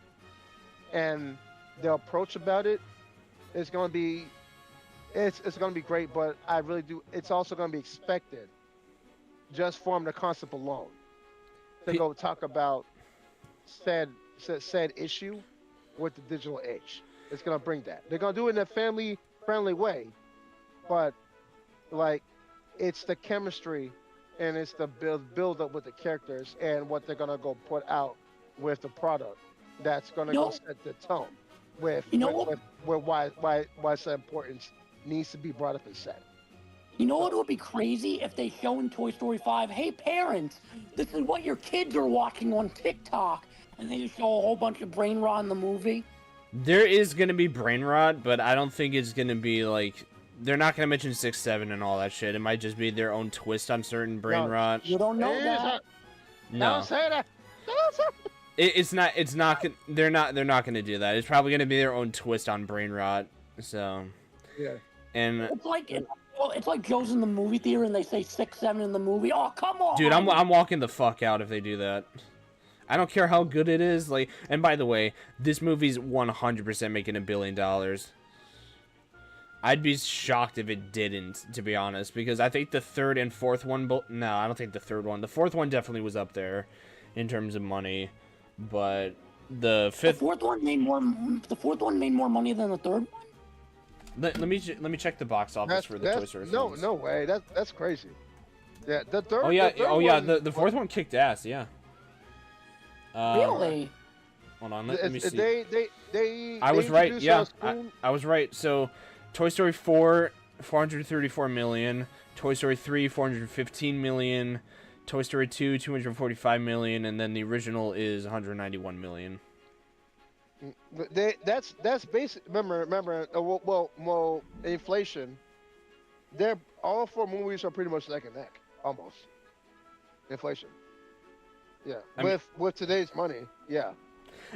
and the approach about it is gonna be, it's gonna be great. But I really do. It's also gonna be expected, just from the concept alone, to Pe- go talk about said issue with the digital age. It's gonna bring that. They're gonna do it in a family friendly way, but like it's the chemistry and it's the build up with the characters and what they're gonna go put out with the product that's gonna You go know, set the tone with you know what? why its importance needs to be brought up and said. You know what So would be crazy if they show in Toy Story 5, hey parents, this is what your kids are watching on TikTok, and they just show a whole bunch of brain rot in the movie. There is gonna be brain rot, but I don't think it's gonna be like. They're not gonna mention 6, 7, and all that shit. It might just be their own twist on certain brain no, rot. You don't know it is that. don't No, say that. Don't say it's not. It's not. They're not. They're not gonna do that. It's probably gonna be their own twist on brain rot. So, yeah. and It's like Joe's in the movie theater and they say 6, 7 in the movie. Oh, come dude, on! I'm walking the fuck out if they do that. I don't care how good it is. Like, and by the way, this movie's 100% making $1 billion. I'd be shocked if it didn't, to be honest, because I think the third and fourth one. No, I don't think the third one. The fourth one definitely was up there in terms of money, but The fifth. The fourth one made more. The fourth one made more money than the third one. Let me check the box office for the Toy Story films. No way. That's crazy. Yeah, the third. Oh yeah, the fourth one kicked ass. Yeah. Really? Hold on, let me see. They I was right. Yeah, spoon. I was right. So, Toy Story 4, 434 million. Toy Story 3, 415 million. Toy Story 2, 245 million, and then the original is 191 million. That's basic. Remember. Well, inflation. They're all four movies are pretty much neck and neck, almost. Inflation. Yeah, with today's money, yeah.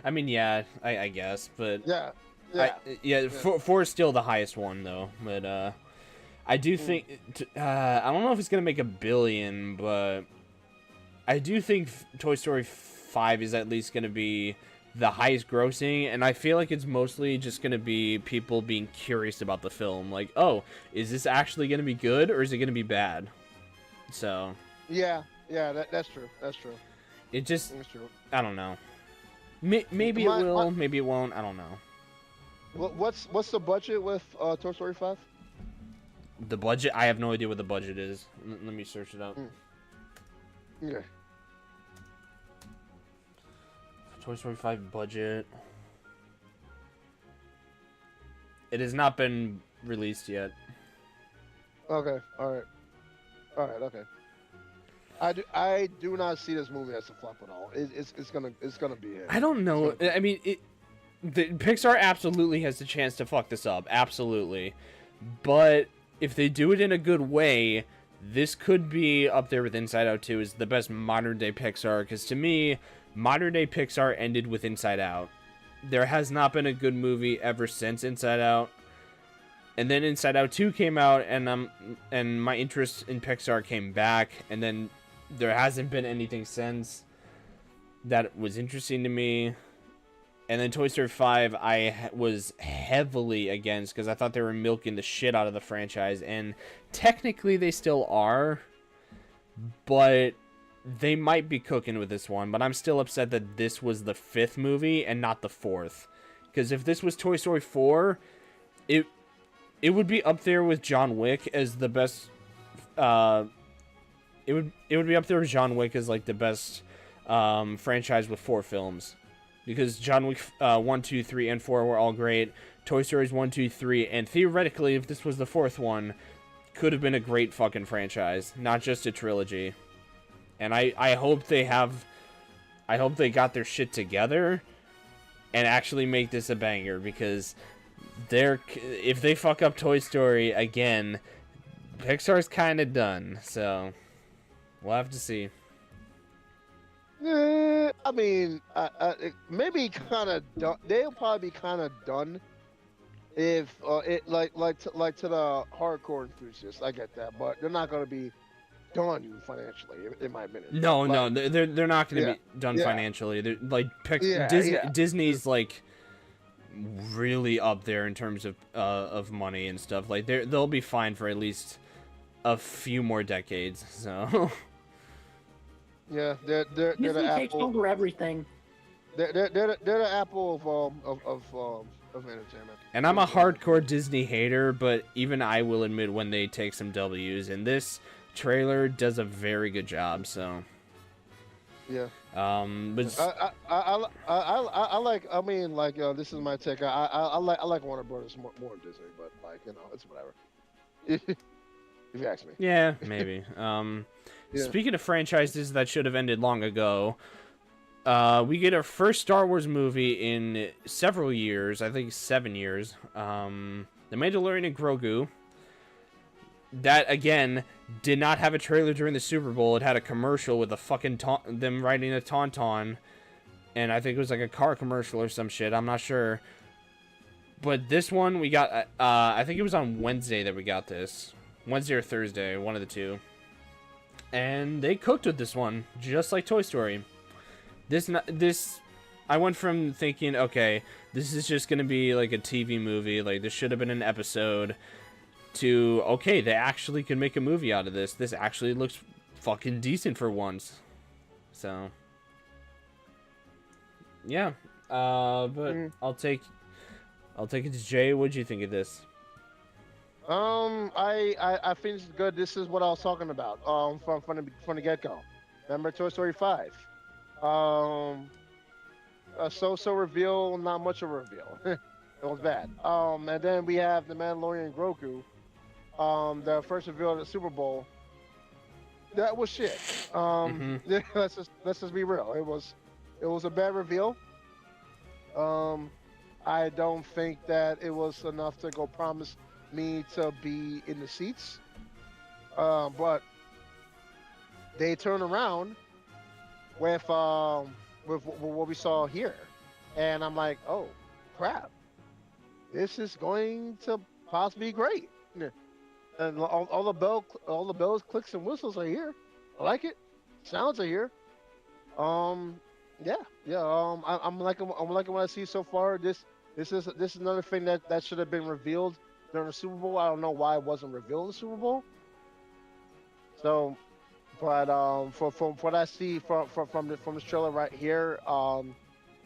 I mean, yeah, I guess, but yeah. Four is still the highest one though. But I do think I don't know if it's gonna make $1 billion, but I do think Toy Story 5 is at least gonna be the highest grossing, and I feel like it's mostly just gonna be people being curious about the film, like, oh, is this actually gonna be good or is it gonna be bad? So yeah, that's true. It just, that's true. I don't know. Maybe it will, maybe it won't. I don't know. What's the budget with Toy Story 5? The budget? I have no idea what the budget is. Let me search it up. Yeah. Toy Story 5 budget. It has not been released yet. Okay. All right. Okay. I do not see this movie as a flop at all. It's gonna be it. I don't know. I mean, Pixar absolutely has the chance to fuck this up. Absolutely. But if they do it in a good way, this could be up there with Inside Out 2 as the best modern day Pixar. Because to me, modern day Pixar ended with Inside Out. There has not been a good movie ever since Inside Out. And then Inside Out 2 came out, and my interest in Pixar came back, and then there hasn't been anything since that was interesting to me. And then Toy Story 5 I was heavily against because I thought they were milking the shit out of the franchise, and technically they still are, but they might be cooking with this one. But I'm still upset that this was the 5th movie and not the 4th, because if this was Toy Story 4, it would be up there with John Wick as the best. It would be up there with John Wick as like the best franchise with 4 films, because John Wick 1, 2, 3, and 4 were all great. Toy Stories 1, 2, 3, and theoretically, if this was the 4th one, could have been a great fucking franchise, not just a trilogy. And I hope they got their shit together and actually make this a banger, because if they fuck up Toy Story again, Pixar's kind of done. So we'll have to see. I mean, maybe kind of done. They'll probably be kind of done if it like to the hardcore enthusiasts. I get that, but they're not gonna be done financially, in my opinion. No, they're not gonna be done financially. They're like Disney's like really up there in terms of money and stuff. Like they'll be fine for at least a few more decades. So. Yeah, they're Disney the takes Apple. over everything. They're the Apple of entertainment. And I'm a hardcore Disney hater, but even I will admit when they take some W's, and this trailer does a very good job. So. Yeah. But I like. I mean, like, this is my take. I like Warner Brothers more than Disney, but like, it's whatever. If you ask me. Yeah, maybe. Yeah. Speaking of franchises that should have ended long ago, we get our first Star Wars movie in several years. I think 7 years. The Mandalorian and Grogu. That, again, did not have a trailer during the Super Bowl. It had a commercial with a fucking them riding a Tauntaun. And I think it was like a car commercial or some shit. I'm not sure. But this one, we got... I think it was on Wednesday that we got this. Wednesday or Thursday, one of the two. And they cooked with this one, just like Toy Story. I went from thinking, okay, this is just going to be like a TV movie, like this should have been an episode, to, okay, they actually can make a movie out of this. This actually looks fucking decent for once. So, yeah. But Mm. I'll take it to Jay. What'd you think of this? I think it's good. This is what I was talking about. From the get go. Remember Toy Story 5. Um, a so reveal, not much of a reveal. It was bad. And then we have the Mandalorian Grogu. The first reveal at the Super Bowl. That was shit. Mm-hmm. Let's just be real. It was a bad reveal. Um, I don't think that it was enough to go promise me to be in the seats. But they turn around with what we saw here, and I'm like, oh crap, this is going to possibly be great. Yeah. And all the bells, clicks, and whistles are here. I like it. Sounds are here. Um, yeah, yeah. I'm liking what I see so far. This is another thing that should have been revealed during the Super Bowl. I don't know why it wasn't revealed in the Super Bowl. So, but from what I see from this trailer right here,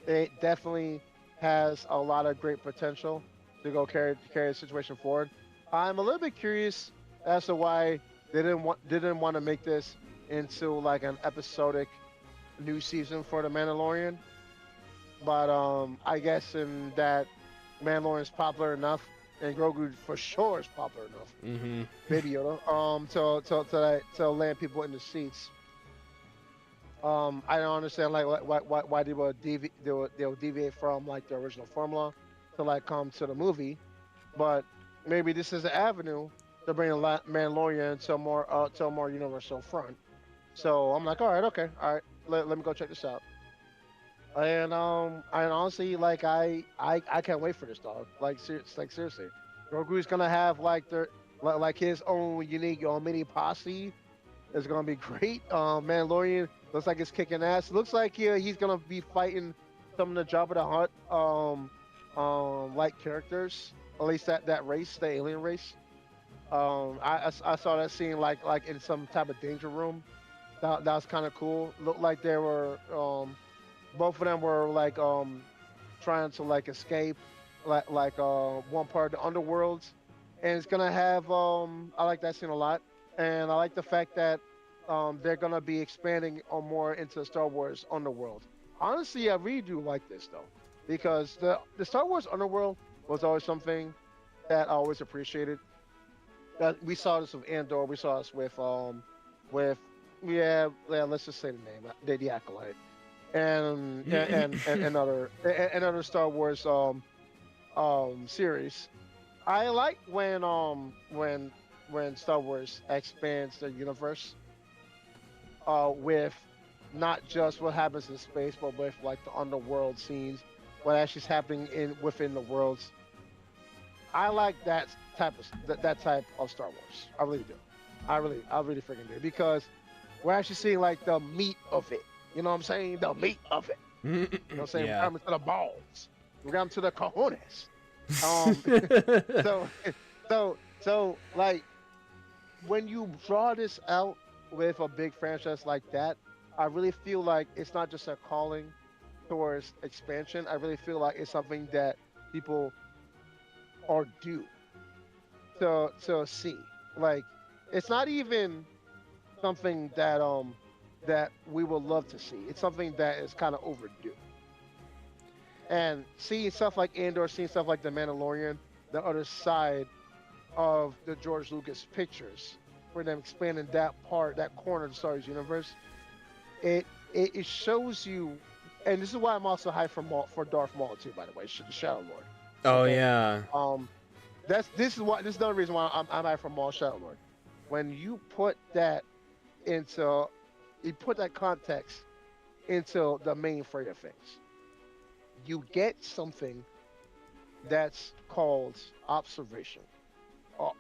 it definitely has a lot of great potential to go carry the situation forward. I'm a little bit curious as to why they didn't want to make this into like an episodic new season for the Mandalorian. But I guess in that Mandalorian is popular enough, and Grogu for sure is popular enough. Mm-hmm. Baby Yoda. To land people in the seats. I don't understand like why they would deviate from like the original formula to like come to the movie, but maybe this is an avenue to bring a Mandalorian to a more universal front. So I'm like, all right, okay, all right, let me go check this out. And honestly, like I can't wait for this dog. Like seriously, Grogu's gonna have like like his own unique mini posse. It's gonna be great. Mandalorian looks like it's kicking ass. Looks like he's gonna be fighting some of the Jabba the Hutt like characters. At least that race, the alien race. I saw that scene like in some type of danger room. That was kind of cool. Looked like they were both of them were like trying to like escape one part of the underworlds, and it's gonna have I like that scene a lot, and I like the fact that they're gonna be expanding on more into Star Wars underworld. Honestly, I really do like this though, because the Star Wars underworld was always something that I always appreciated. That we saw this with Andor, we saw this with yeah, let's just say the name, the acolyte, and other Star Wars series. I like when Star Wars expands the universe with not just what happens in space, but with like the underworld scenes, what actually is happening within the worlds. I like that type of Star Wars. I really do. I really freaking do because we're actually seeing like the meat of it. You know what I'm saying? The meat of it. You know what I'm saying? We're Yeah. coming to the balls. We're coming to the cojones. Um, so, like when you draw this out with a big franchise like that, I really feel like it's not just a calling towards expansion. I really feel like it's something that people are due to see. Like, it's not even something that we would love to see. It's something that is kind of overdue. And seeing stuff like Andor, seeing stuff like The Mandalorian, the other side of the George Lucas pictures, for them expanding that corner of the Star Wars universe, it shows you, and this is why I'm also hyped for Darth Maul too. By the way, the Shadow Lord. Oh Okay. yeah. This is another reason why I'm hyped for Maul Shadow Lord. When into you put that context into the main freight of things, you get something that's called observation uh,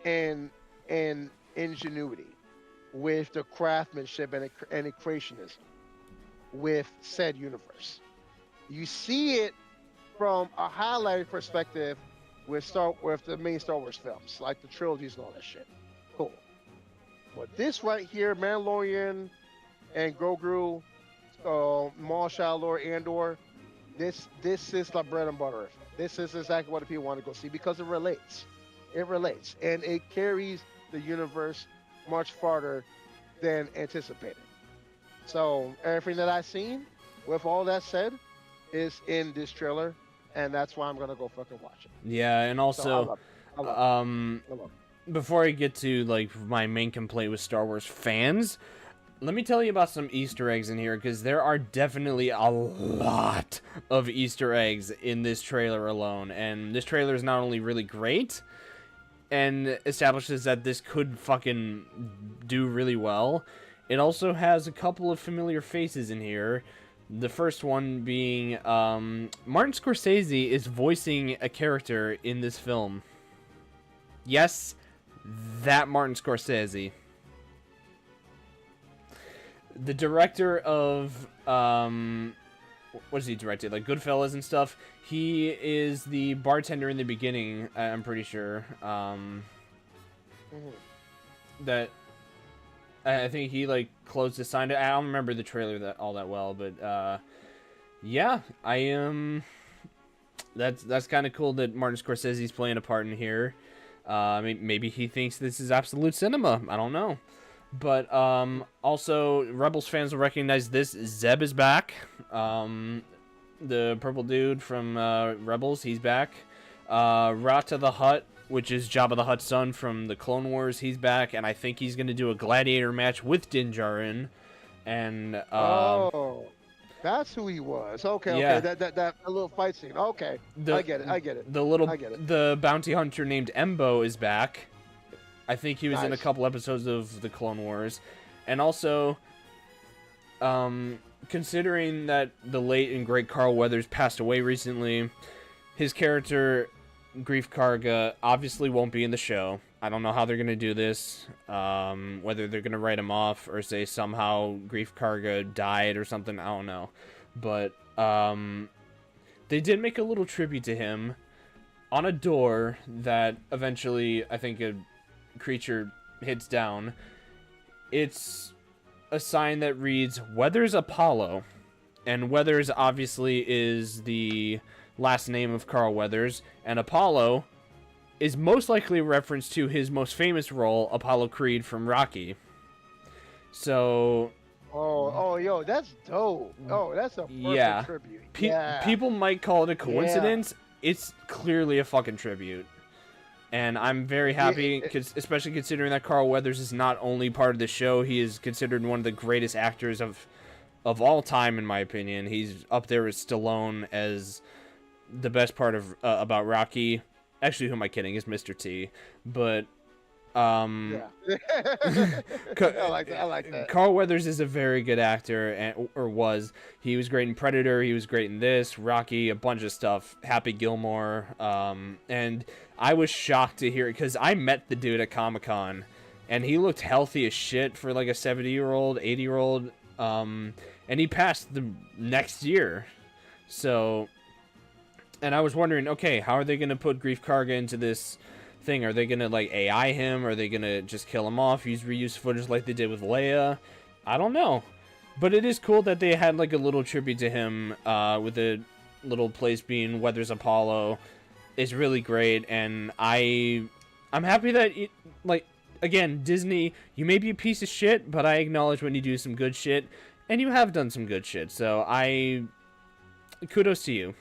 and ingenuity with the craftsmanship and the creationism with said universe. You see it from a highlighted perspective with the main Star Wars films, like the trilogies and all that shit. Cool. But this right here, Mandalorian and Grogu, Maul Shalor, Andor, This is the bread and butter. This is exactly what the people want to go see because it relates. It relates, and it carries the universe much farther than anticipated. So everything that I've seen, with all that said, is in this trailer, and that's why I'm gonna go fucking watch it. Yeah, and So I also, love it. I love um, it. I love before I get to like my main complaint with Star Wars fans, let me tell you about some Easter eggs in here, because there are definitely a lot of Easter eggs in this trailer alone, and this trailer is not only really great and establishes that this could fucking do really well, it also has a couple of familiar faces in here. The first one being Martin Scorsese is voicing a character in this film. Yes, that Martin Scorsese. The director of what is he directed? Like Goodfellas and stuff. He is the bartender in the beginning. I'm pretty sure. That I think he like closed his sign. I don't remember the trailer all that well, but yeah, I am. That's kind of cool that Martin Scorsese's playing a part in here. Maybe he thinks this is absolute cinema. I don't know. But also, Rebels fans will recognize this. Zeb is back. The purple dude from Rebels, he's back. Rata the Hutt, which is Jabba the Hutt's son from the Clone Wars, he's back. And I think he's going to do a gladiator match with Din Djarin. And oh, that's who he was. Okay, yeah. okay. That little fight scene. Okay, I get it. I get it. I get it. The bounty hunter named Embo is back. I think he was in a Nice. couple episodes of the Clone Wars. And also, considering that the late and great Carl Weathers passed away recently, his character, Grief Karga, obviously won't be in the show. I don't know how they're going to do this, whether they're going to write him off or say somehow Grief Karga died or something, I don't know. But they did make a little tribute to him on a door that eventually, I think, a creature hits down. It's a sign that reads Weathers Apollo, and Weathers obviously is the last name of Carl Weathers, and Apollo is most likely a reference to his most famous role, Apollo Creed from Rocky. So Yo, that's dope. Oh, that's a perfect yeah. tribute. People might call it a coincidence. It's clearly a fucking tribute. And I'm very happy, especially considering that Carl Weathers is not only part of the show, he is considered one of the greatest actors of all time, in my opinion. He's up there with Stallone as the best part of about Rocky. Actually, who am I kidding? Is Mr. T. But yeah. I like that. Carl Weathers is a very good actor, or was. He was great in Predator. He was great in this, Rocky, a bunch of stuff. Happy Gilmore. And I was shocked to hear it because I met the dude at Comic-Con, and he looked healthy as shit for like a 70-year-old, 80-year-old. And he passed the next year. So, and I was wondering, okay, how are they going to put Grief Karga into this thing? Are they gonna like AI him? Are they gonna just kill him off, use reused footage like they did with Leia? I don't know, but it is cool that they had like a little tribute to him with a little place being Weathers Apollo. It's really great, and I'm happy that like, again, Disney, you may be a piece of shit, but I acknowledge when you do some good shit, and you have done some good shit, so kudos to you,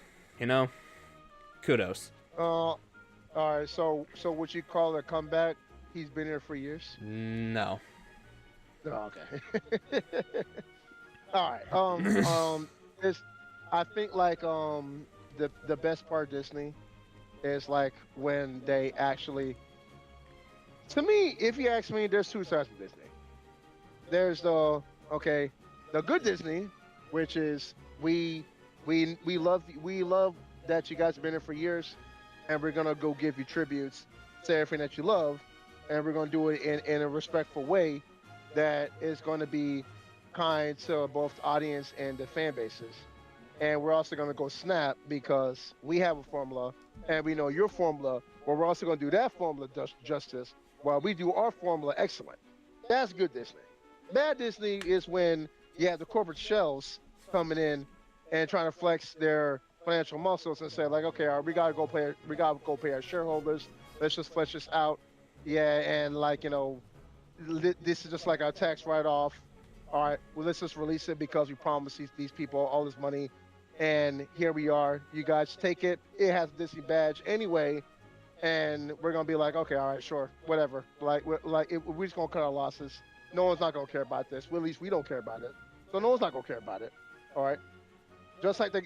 kudos. All right, so would you call it a comeback? He's been here for years. No. Oh, okay. All right. I think like the best part of Disney is like when they actually. To me, if you ask me, there's two sides of Disney. There's the good Disney, which is we love that you guys have been here for years. And we're gonna go give you tributes to everything that you love, and we're gonna do it in a respectful way that is gonna be kind to both the audience and the fan bases. And we're also gonna go snap because we have a formula and we know your formula, but we're also gonna do that formula justice while we do our formula excellent. That's good Disney. Bad Disney is when you have the corporate shells coming in and trying to flex their financial muscles and say like, okay, all right, we gotta go pay our shareholders. Let's just flesh this out. Yeah, and like this is just like our tax write-off. All right, well, let's just release it because we promised these people all this money, and here we are. You guys take it. It has a Disney badge anyway, and we're gonna be like, okay, all right, sure, whatever. We're just gonna cut our losses. No one's not gonna care about this. Well, at least we don't care about it, so no one's not gonna care about it. All right, just like the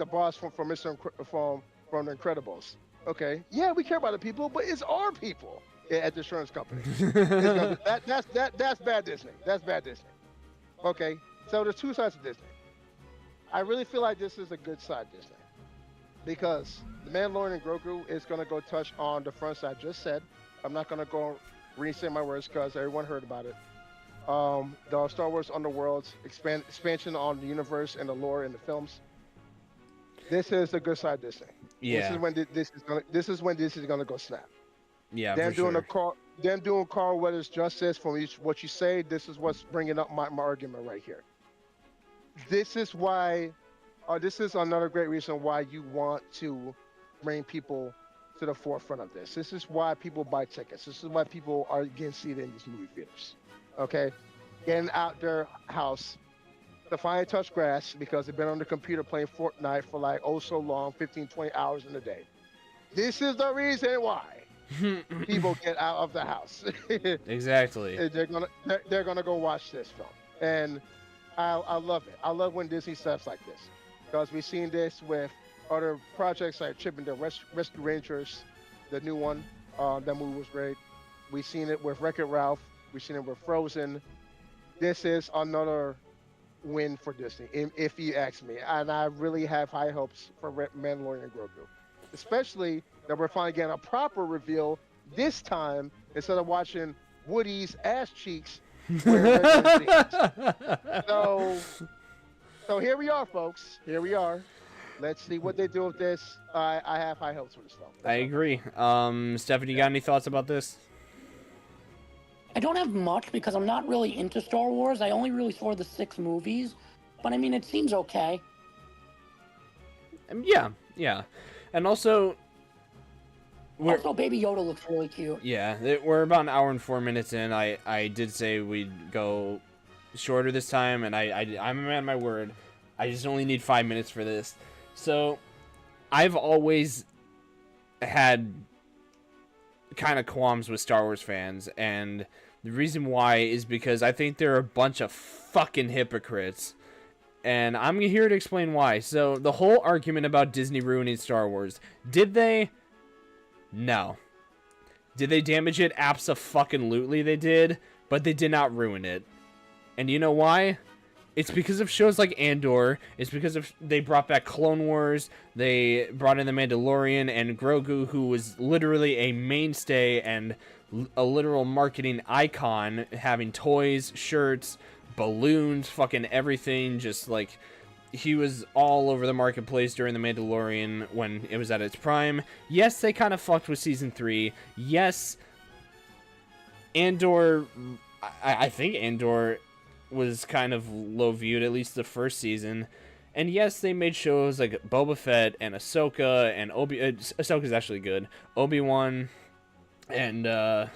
boss from from the Incredibles. Okay, yeah, we care about the people, but it's our people at the insurance company. That's bad Disney. That's bad Disney. Okay, so there's two sides of Disney. I really feel like this is a good side Disney because the Mandalorian and Grogu is gonna go touch on the fronts I just said. I'm not gonna go re-say my words because everyone heard about it. The Star Wars Underworlds expansion on the universe and the lore in the films. This is a good side Disney. Yeah. This is when this is gonna go snap. Yeah, Them for sure. Them doing Carl Weathers justice from what you say. This is what's bringing up my argument right here. This is why. This is another great reason why you want to bring people to the forefront of this. This is why people buy tickets. This is why people are getting seated in these movie theaters. Okay, getting out their house to finally touch grass because they've been on the computer playing Fortnite for like oh so long, 15, 20 hours in a day. This is the reason why people get out of the house. Exactly. They're gonna go watch this film, and I love it. I love when Disney steps like this because we've seen this with other projects like Chip and the Rescue Rangers, the new one. That movie was great. We've seen it with Wreck-It Ralph. We've seen it with Frozen. This is another win for Disney, if you ask me. And I really have high hopes for Mandalorian and Grogu, especially that we're finally getting a proper reveal this time instead of watching Woody's ass cheeks. So here we are, folks. Here we are. Let's see what they do with this. I have high hopes for this film. I agree. Stephanie, you got any thoughts about this? I don't have much because I'm not really into Star Wars. I only really saw the 6 movies, but I mean, it seems okay. Yeah. And also, Baby Yoda looks really cute. Yeah, we're about an hour and 4 minutes in. I did say we'd go shorter this time, and I'm a man of my word. I just only need 5 minutes for this. So, I've always had kind of qualms with Star Wars fans, and the reason why is because I think they're a bunch of fucking hypocrites. And I'm here to explain why. So, the whole argument about Disney ruining Star Wars, did they? No. Did they damage it? Abso-fucking-lutely they did, but they did not ruin it. And you know why? It's because of shows like Andor. It's because of they brought back Clone Wars. They brought in the Mandalorian and Grogu, who was literally a mainstay and a literal marketing icon, having toys, shirts, balloons, fucking everything. Just like he was all over the marketplace during the Mandalorian when it was at its prime. Yes, they kind of fucked with season 3. Yes, Andor. I think Andor was kind of low viewed, at least the first season. And yes, they made shows like Boba Fett and Ahsoka, and Ahsoka's actually good. Obi-Wan and the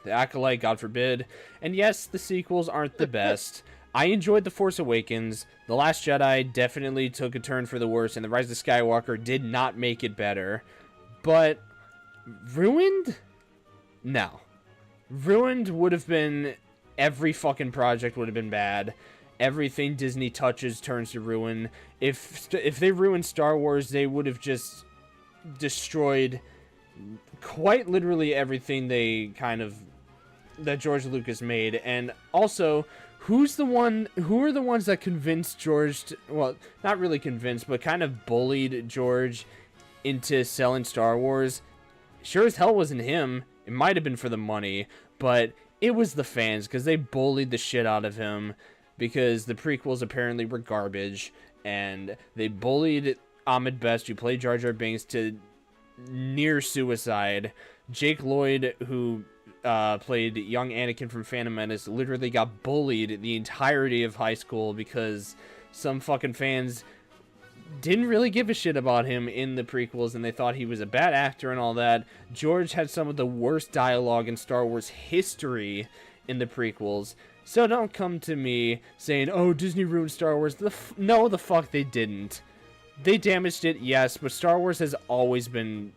Acolyte, God forbid. And yes, the sequels aren't the best. I enjoyed The Force Awakens. The Last Jedi definitely took a turn for the worse, and The Rise of Skywalker did not make it better. But ruined? No. Ruined would have been every fucking project would have been bad. Everything Disney touches turns to ruin. If they ruined Star Wars, they would have just destroyed quite literally everything that George Lucas made. And also, who are the ones that convinced George well, not really convinced, but kind of bullied George into selling Star Wars? Sure as hell wasn't him. It might have been for the money, but it was the fans, because they bullied the shit out of him because the prequels apparently were garbage, and they bullied Ahmed Best, who played Jar Jar Binks, to near suicide. Jake Lloyd, who played young Anakin from Phantom Menace, literally got bullied the entirety of high school because some fucking fans didn't really give a shit about him in the prequels, and they thought he was a bad actor and all that. George had some of the worst dialogue in Star Wars history in the prequels. So don't come to me saying, oh, Disney ruined Star Wars. No, the fuck they didn't. They damaged it, yes, but Star Wars has always been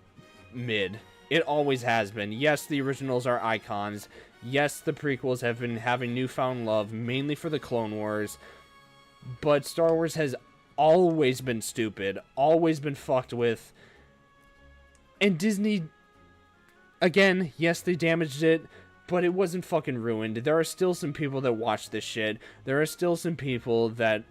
mid. It always has been. Yes, the originals are icons. Yes, the prequels have been having newfound love, mainly for the Clone Wars. But Star Wars has always been stupid, always been fucked with. And Disney, again, yes, they damaged it, but it wasn't fucking ruined. There are still some people that watch this shit. There are still some people that...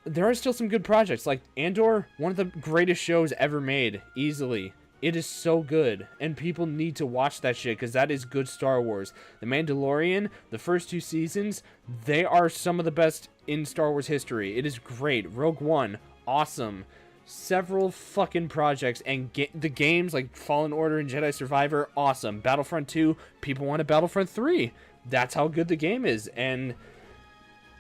There are still some good projects, like Andor, one of the greatest shows ever made, easily. It is so good, and people need to watch that shit, because that is good Star Wars. The Mandalorian, the first 2 seasons, they are some of the best in Star Wars history. It is great. Rogue One, awesome. Several fucking projects, and the games like Fallen Order and Jedi Survivor, awesome. Battlefront 2, people want a Battlefront 3. That's how good the game is, and...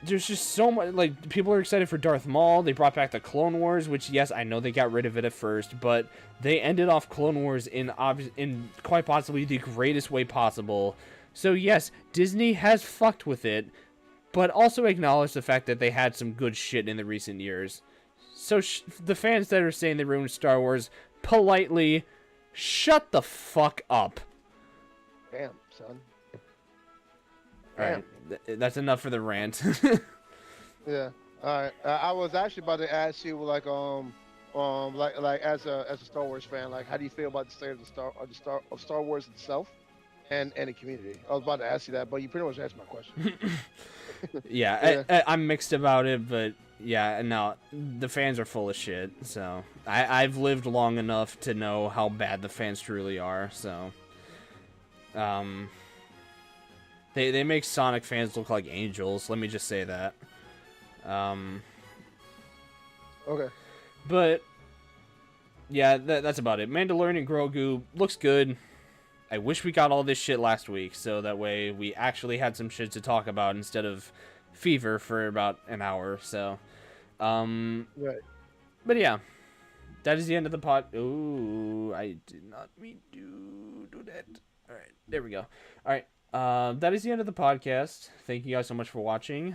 There's just so much, like, people are excited for Darth Maul. They brought back the Clone Wars, which, yes, I know they got rid of it at first, but they ended off Clone Wars in quite possibly the greatest way possible. So, yes, Disney has fucked with it, but also acknowledge the fact that they had some good shit in the recent years. So, the fans that are saying they ruined Star Wars, politely, shut the fuck up. Damn, son. Alright, that's enough for the rant. Yeah. All right. I was actually about to ask you, like as a Star Wars fan, like, how do you feel about the state of Star Wars itself, and the community? I was about to ask you that, but you pretty much answered my question. Yeah, I'm mixed about it, but yeah, no, the fans are full of shit. So I've lived long enough to know how bad the fans truly are. So, They make Sonic fans look like angels. Let me just say that. Okay. But yeah, that's about it. Mandalorian Grogu looks good. I wish we got all this shit last week, so that way we actually had some shit to talk about instead of fever for about an hour. So, Right. But yeah, that is the end of the pod. Ooh, I did not mean to do that. All right, there we go. All right. That is the end of the podcast. Thank you guys so much for watching.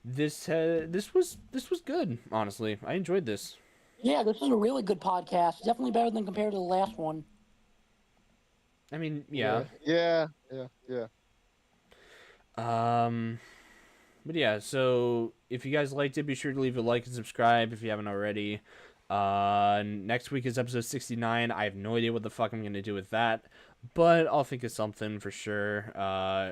This was good, honestly. I enjoyed this. Yeah, this is a really good podcast. Definitely better than compared to the last one. I mean, yeah. Yeah. But yeah, so if you guys liked it, be sure to leave a like and subscribe if you haven't already. Next week is episode 69. I have no idea what the fuck I'm gonna do with that, but I'll think of something for sure.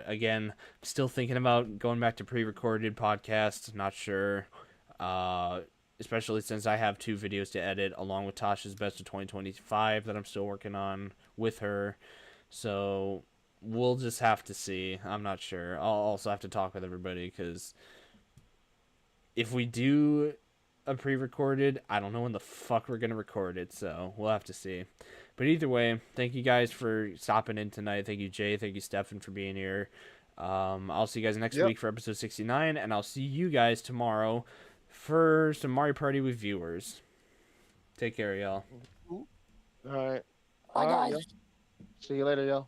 Again, still thinking about going back to pre-recorded podcasts. Not sure. Especially since I have 2 videos to edit along with Tasha's Best of 2025 that I'm still working on with her. So we'll just have to see. I'm not sure. I'll also have to talk with everybody, because if we do a pre-recorded, I don't know when the fuck we're gonna record it, so we'll have to see. But either way, thank you guys for stopping in tonight. Thank you, Jay. Thank you, Stefan, for being here. I'll see you guys next week for episode 69, and I'll see you guys tomorrow for some Mario Party with viewers. Take care, y'all. All right. Bye, All right, guys. See you later, y'all.